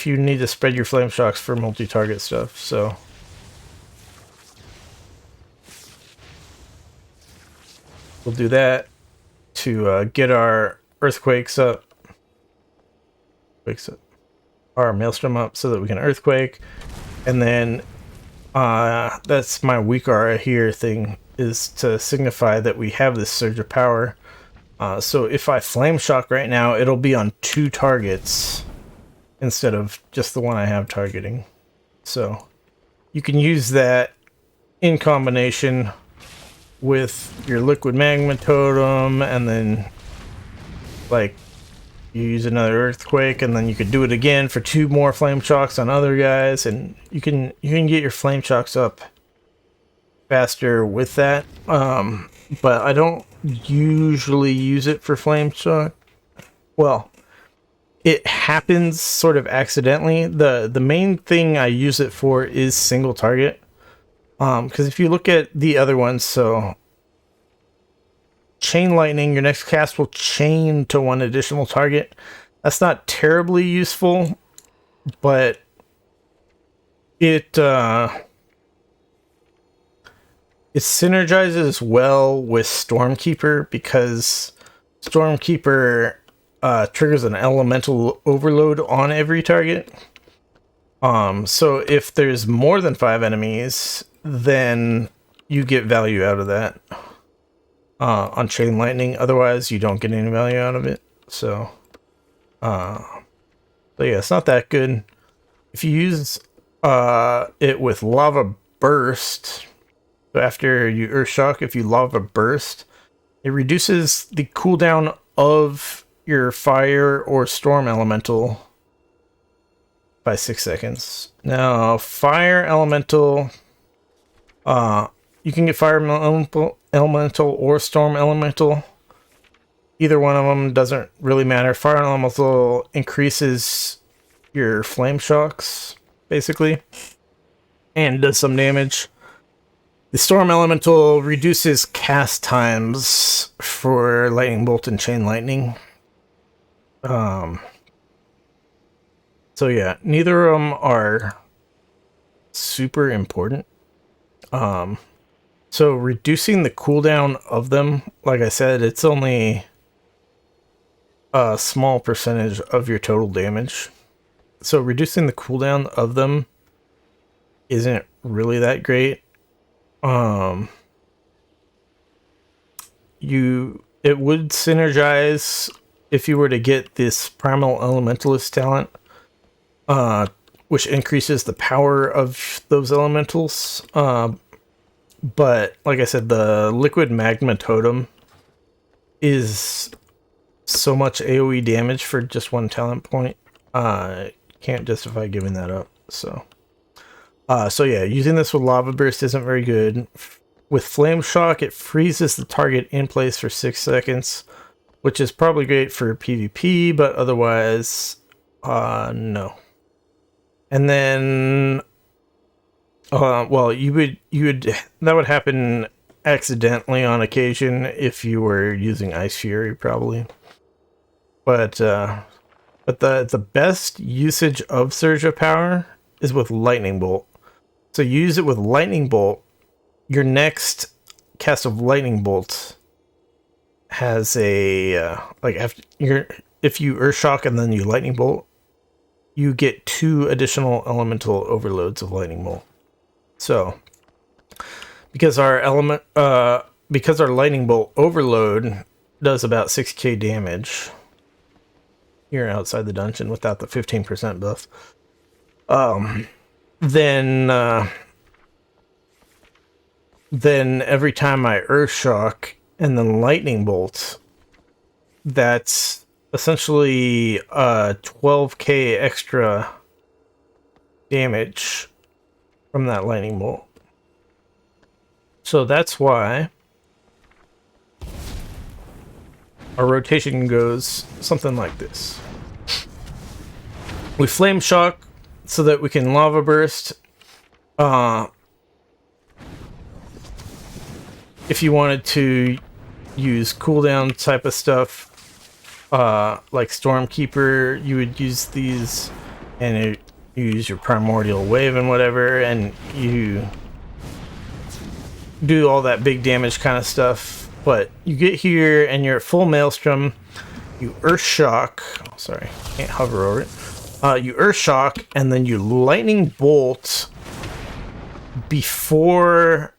you need to spread your Flame Shocks for multi-target stuff. So we'll do that to get our Earthquakes up. Our Maelstrom up so that we can Earthquake. And then that's my weak aura here thing, is to signify that we have this Surge of Power. So if I Flame Shock right now, it'll be on 2 targets instead of just the one I have targeting. So you can use that in combination with your liquid magma totem, and then like you use another earthquake, and then you could do it again for 2 more flame shocks on other guys, and you can get your flame shocks up faster with that. But I don't usually use it for flame shock. Well, it happens sort of accidentally. The main thing I use it for is single target. Because if you look at the other ones, so chain lightning, your next cast will chain to 1 additional target. That's not terribly useful, but it synergizes well with Stormkeeper, because Stormkeeper triggers an elemental overload on every target. So if there's more than 5 enemies, then you get value out of that on chain lightning. Otherwise, you don't get any value out of it. So yeah, it's not that good. If you use it with lava burst, so after you Earthshock, if you lava burst, it reduces the cooldown of your fire or storm elemental by 6 seconds. Now, fire elemental, you can get fire elemental or storm elemental. Either one of them doesn't really matter. Fire elemental increases your flame shocks, basically, and does some damage. The storm elemental reduces cast times for lightning bolt and chain lightning. So yeah, neither of them are super important. So reducing the cooldown of them, like I said, it's only a small percentage of your total damage. So reducing the cooldown of them isn't really that great. It would synergize if you were to get this Primal Elementalist talent, which increases the power of those elementals. But like I said, the Liquid Magma Totem is so much AoE damage for just 1 talent point. Can't justify giving that up. So yeah, using this with Lava Burst isn't very good. With Flame Shock, it freezes the target in place for 6 seconds, which is probably great for PvP, but otherwise, no. And then, well, that would happen accidentally on occasion if you were using Ice Fury, probably. But the best usage of Surge of Power is with Lightning Bolt. So you use it with Lightning Bolt. Your next cast of Lightning Bolt has a if you Earthshock and then you Lightning Bolt, you get 2 additional elemental overloads of Lightning Bolt. So because our Lightning Bolt overload does about 6k damage here outside the dungeon without the 15% buff, then every time I Earthshock and then Lightning Bolt, that's essentially 12k extra damage from that Lightning Bolt. So that's why our rotation goes something like this. We Flame Shock so that we can Lava Burst. If you wanted to use cooldown type of stuff, like Stormkeeper, you would use these, and you use your Primordial Wave and whatever, and you do all that big damage kind of stuff. But you get here and you're at full Maelstrom, you Earthshock, sorry, can't hover over it. You Earthshock and then you Lightning Bolt before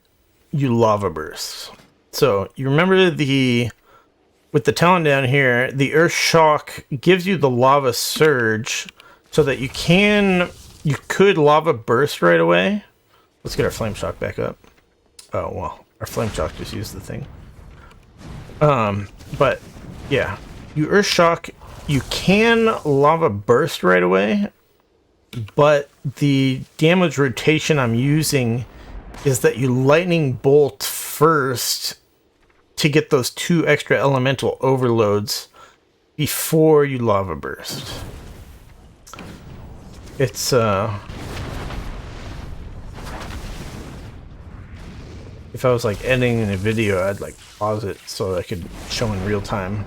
you Lava Burst. So you remember with the talent down here, the Earthshock gives you the Lava Surge so that you could Lava Burst right away. Let's get our Flame Shock back up. Oh, well, Our flame shock just used the thing. But yeah, you earth shock. You can lava burst right away, but the damage rotation I'm using is that you lightning bolt first to get those 2 extra elemental overloads before you lava burst. It's if I was like editing a video, I'd like pause it so I could show in real time.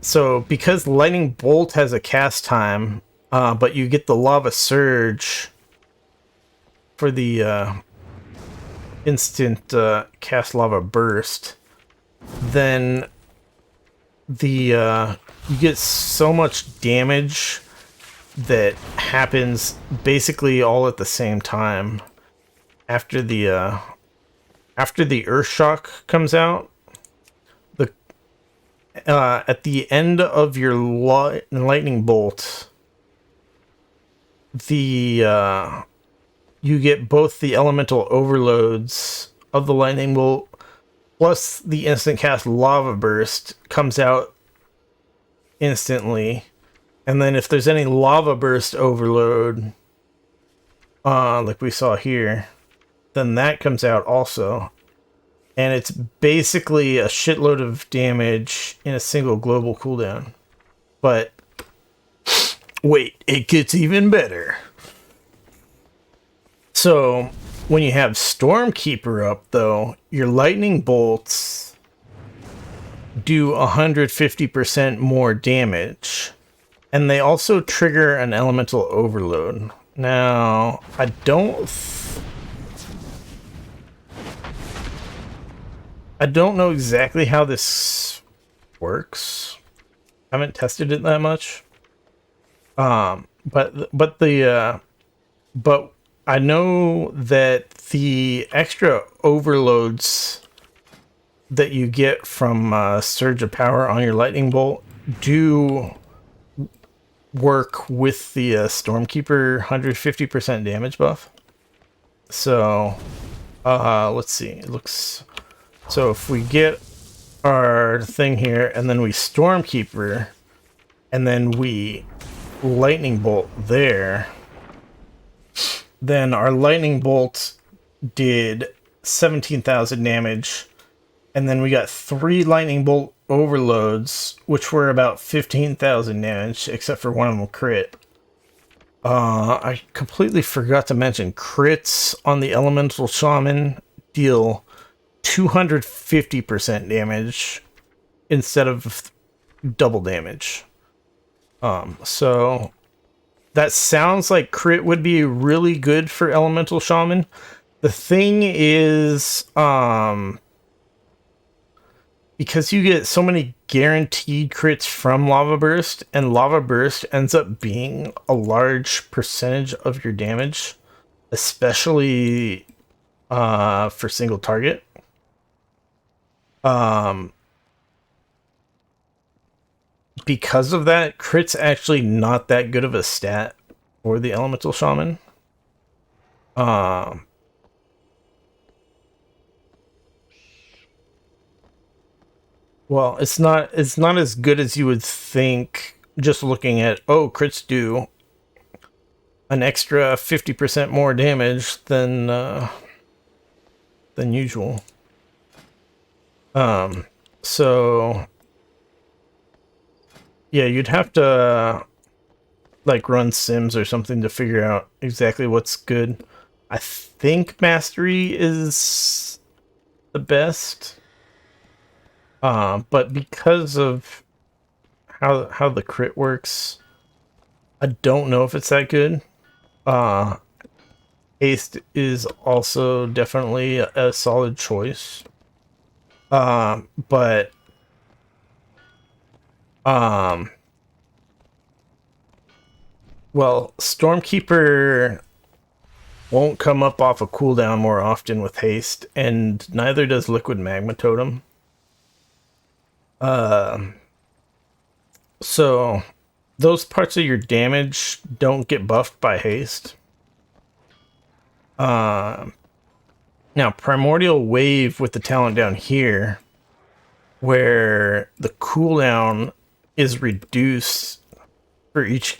So because lightning bolt has a cast time, but you get the lava surge for the instant cast lava burst, then the you get so much damage that happens basically all at the same time after the earth shock comes out. The at the end of your lightning bolt, the you get both the elemental overloads of the lightning bolt plus the instant cast lava burst comes out instantly. And then if there's any lava burst overload, like we saw here, then that comes out also. And it's basically a shitload of damage in a single global cooldown. But wait, it gets even better. So when you have Stormkeeper up, though, your lightning bolts do 150% more damage. And they also trigger an elemental overload. Now, I don't know exactly how this works. I haven't tested it that much. But I know that the extra overloads that you get from Surge of Power on your lightning bolt do work with the Stormkeeper 150% damage buff. So let's see. It looks so if we get our thing here and then we Stormkeeper and then we lightning bolt there, then our lightning bolt did 17,000 damage, and then we got 3 lightning bolt overloads, which were about 15,000 damage, except for one of them crit. I completely forgot to mention crits on the Elemental Shaman deal 250% damage instead of double damage. So that sounds like crit would be really good for Elemental Shaman. The thing is, because you get so many guaranteed crits from Lava Burst, and Lava Burst ends up being a large percentage of your damage, especially for single target. Because of that, crit's actually not that good of a stat for the Elemental Shaman. Well, it's not as good as you would think just looking at, oh, crits do an extra 50% more damage than usual. So yeah, you'd have to like run sims or something to figure out exactly what's good. I think Mastery is the best. But because of how the crit works, I don't know if it's that good. Haste is also definitely a solid choice. But well, Stormkeeper won't come up off a cooldown more often with haste, and neither does Liquid Magma Totem. So those parts of your damage don't get buffed by haste. And Now, Primordial Wave with the talent down here, where the cooldown is reduced for each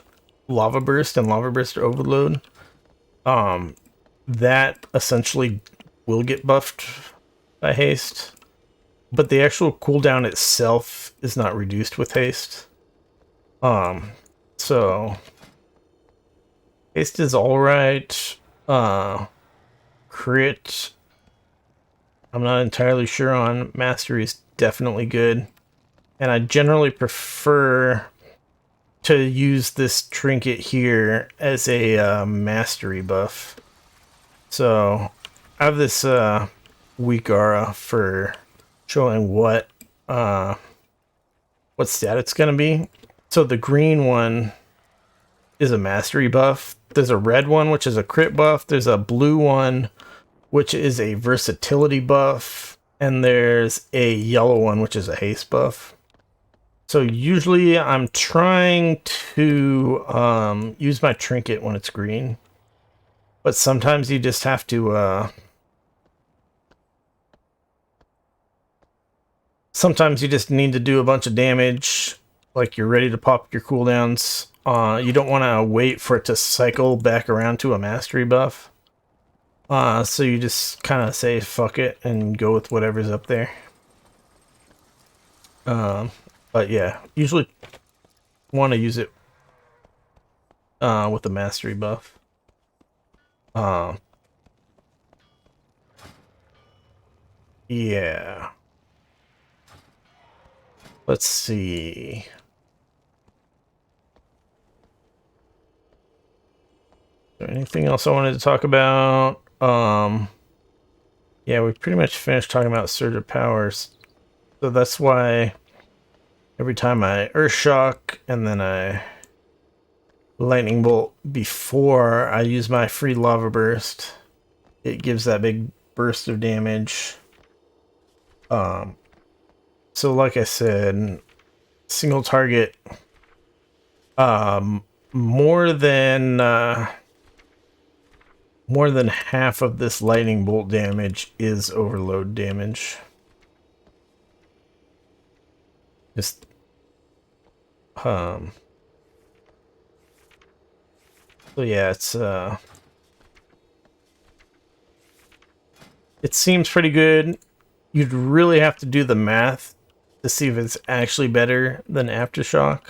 Lava Burst and Lava Burst Overload, that essentially will get buffed by haste, but the actual cooldown itself is not reduced with haste. So haste is alright. Crit, I'm not entirely sure on. Mastery is definitely good, and I generally prefer to use this trinket here as a mastery buff. So I have this weak aura for showing what stat it's gonna be. So the green one is a mastery buff. There's a red one, which is a crit buff. There's a blue one, which is a versatility buff. And there's a yellow one, which is a haste buff. So usually I'm trying to use my trinket when it's green. But sometimes you just have to... sometimes you just need to do a bunch of damage. Like you're ready to pop your cooldowns. You don't want to wait for it to cycle back around to a mastery buff. So you just kind of say fuck it and go with whatever's up there. But yeah, usually want to use it with the mastery buff. Yeah. Let's see. Is there anything else I wanted to talk about? Yeah, we pretty much finished talking about Surge of Powers. So that's why every time I Earth Shock and then I Lightning Bolt before I use my free Lava Burst, it gives that big burst of damage. So like I said, single target, more than half of this lightning bolt damage is overload damage. Just so yeah, it seems pretty good. You'd really have to do the math to see if it's actually better than Aftershock.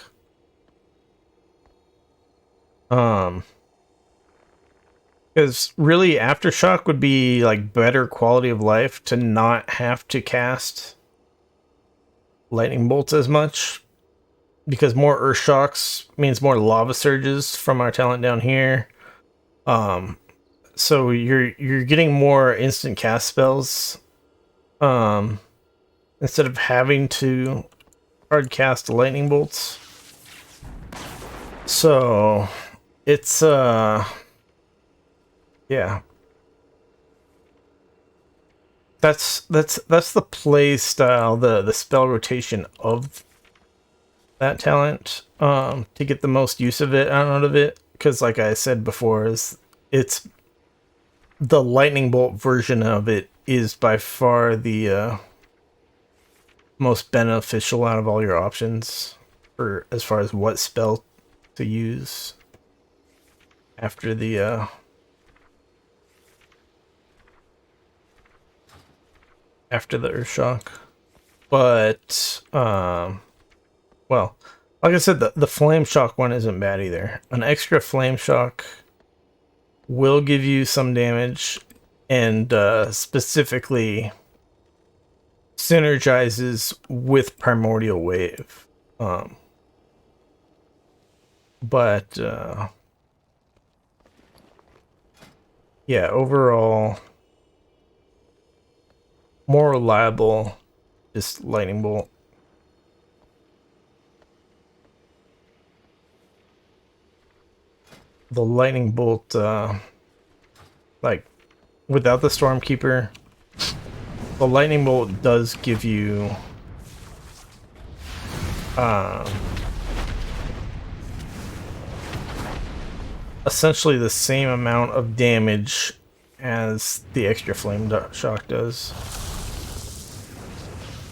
Because really Aftershock would be like better quality of life to not have to cast lightning bolts as much, because more earth shocks means more lava surges from our talent down here. So you're getting more instant cast spells instead of having to hard cast lightning bolts. So it's yeah. That's the play style, the spell rotation of that talent, to get the most use of it out of it, because like I said before, it's the lightning bolt version of it is by far the most beneficial out of all your options for as far as what spell to use after the Earthshock. But well, like I said, the Flame Shock one isn't bad either. An extra Flame Shock will give you some damage, and specifically synergizes with Primordial Wave. But yeah, overall more reliable, just Lightning Bolt. The Lightning Bolt, like, without the Stormkeeper, the Lightning Bolt does give you essentially the same amount of damage as the extra flame shock does.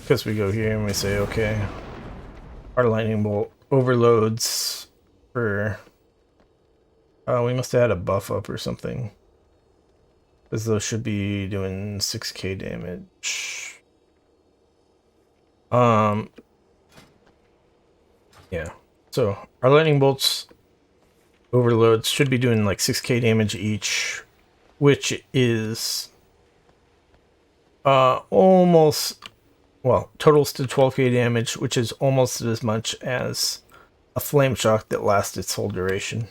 Because we go here and we say, okay, our lightning bolt overloads for... we must have had a buff up or something. Because those should be doing 6k damage. Yeah. So, our lightning bolts overloads should be doing like 6k damage each, which is almost, well, totals to 12k damage, which is almost as much as a flame shock that lasts its whole duration.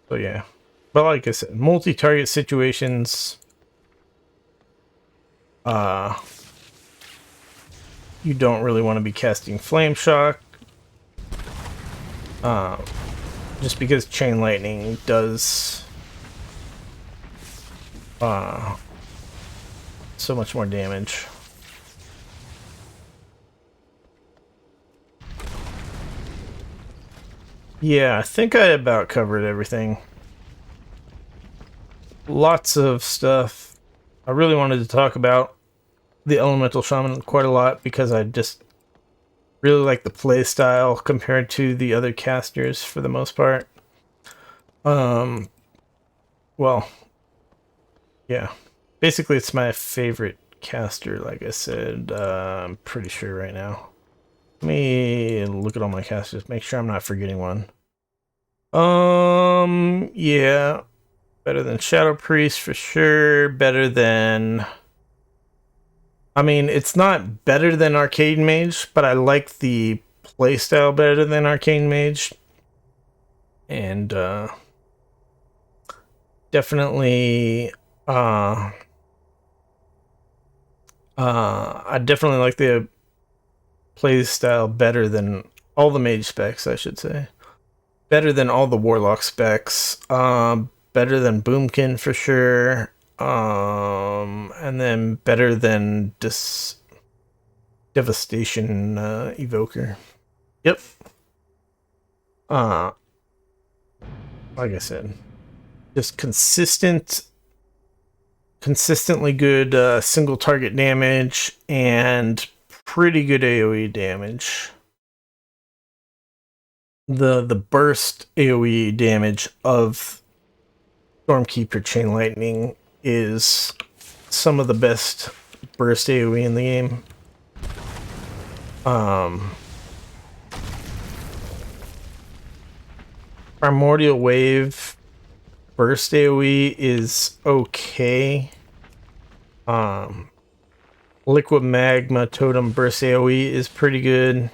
So yeah, but like I said, multi-target situations, you don't really want to be casting Flame Shock, just because Chain Lightning does so much more damage. Yeah, I think I about covered everything. Lots of stuff. I really wanted to talk about the Elemental Shaman quite a lot because I just really like the play style compared to the other casters for the most part. Well, yeah. Basically, it's my favorite caster, like I said. I'm pretty sure right now. Let me look at all my casters, make sure I'm not forgetting one. Yeah. Better than Shadow Priest for sure. Better than... I mean, it's not better than Arcane Mage, but I like the playstyle better than Arcane Mage. And, definitely, I definitely like the playstyle better than all the Mage specs, I should say. Better than all the Warlock specs. Better than Boomkin for sure. And then better than Devastation Evoker. Yep. Like I said, just consistently good single target damage and pretty good AoE damage. The burst AoE damage of Stormkeeper Chain Lightning is some of the best burst AoE in the game. Primordial Wave burst AoE is okay. Liquid Magma Totem burst AoE is pretty good.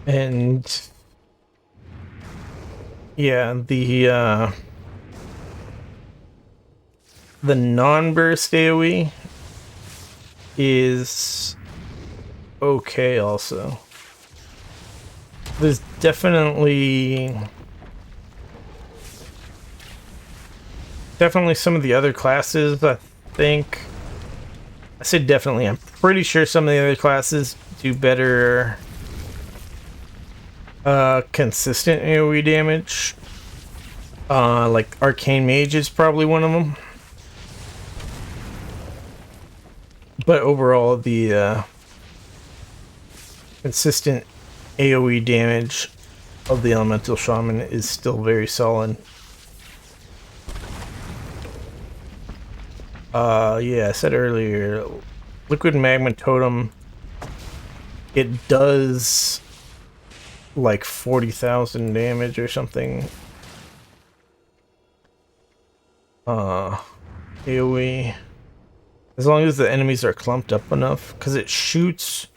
And yeah, the non-burst AoE is okay also. There's definitely some of the other classes, I think. I said definitely, I'm pretty sure some of the other classes do better consistent AoE damage. Like Arcane Mage is probably one of them. But overall, the consistent AoE damage of the Elemental Shaman is still very solid. Yeah, I said earlier, Liquid Magma Totem, it does like 40,000 damage or something. AoE. As long as the enemies are clumped up enough, because it shoots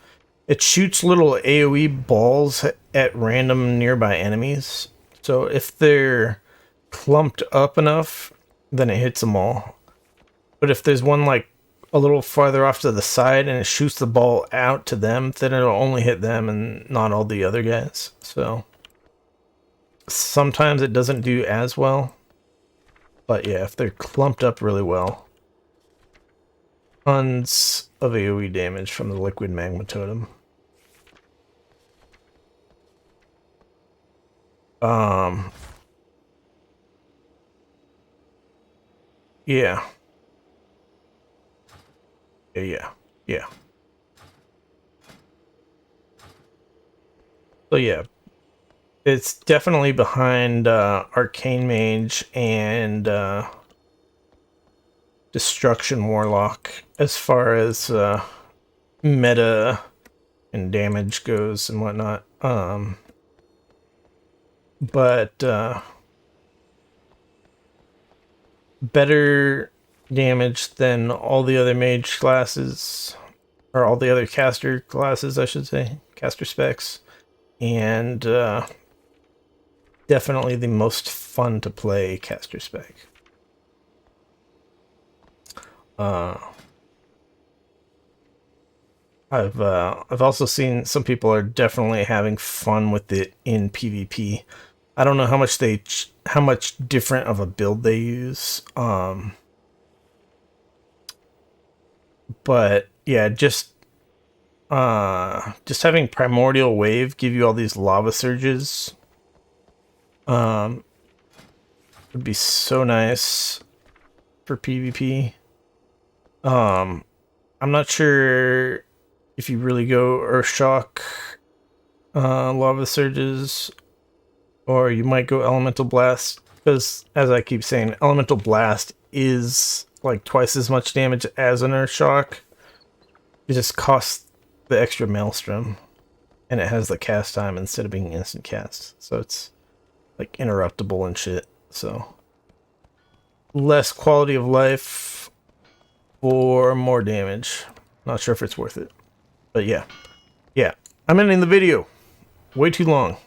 little AoE balls at random nearby enemies. So if they're clumped up enough, then it hits them all. But if there's one like a little farther off to the side and it shoots the ball out to them, then it'll only hit them and not all the other guys. So sometimes it doesn't do as well. But yeah, if they're clumped up really well. Tons of AoE damage from the liquid magma totem. Yeah. Yeah. So yeah, it's definitely behind Arcane Mage and Destruction Warlock as far as meta and damage goes and whatnot. But better damage than all the other mage classes, or all the other caster classes, I should say, caster specs, and definitely the most fun to play caster spec. I've also seen some people are definitely having fun with it in PvP. I don't know how much how much different of a build they use. But yeah, just having Primordial Wave give you all these lava surges would be so nice for PvP. I'm not sure if you really go Earthshock lava surges, or you might go Elemental Blast, because as I keep saying, Elemental Blast is like twice as much damage as an Earthshock. It just costs the extra Maelstrom, and it has the cast time instead of being instant cast, so it's like interruptible and shit. So less quality of life or more damage. Not sure if it's worth it, but yeah, I'm ending the video. Way too long.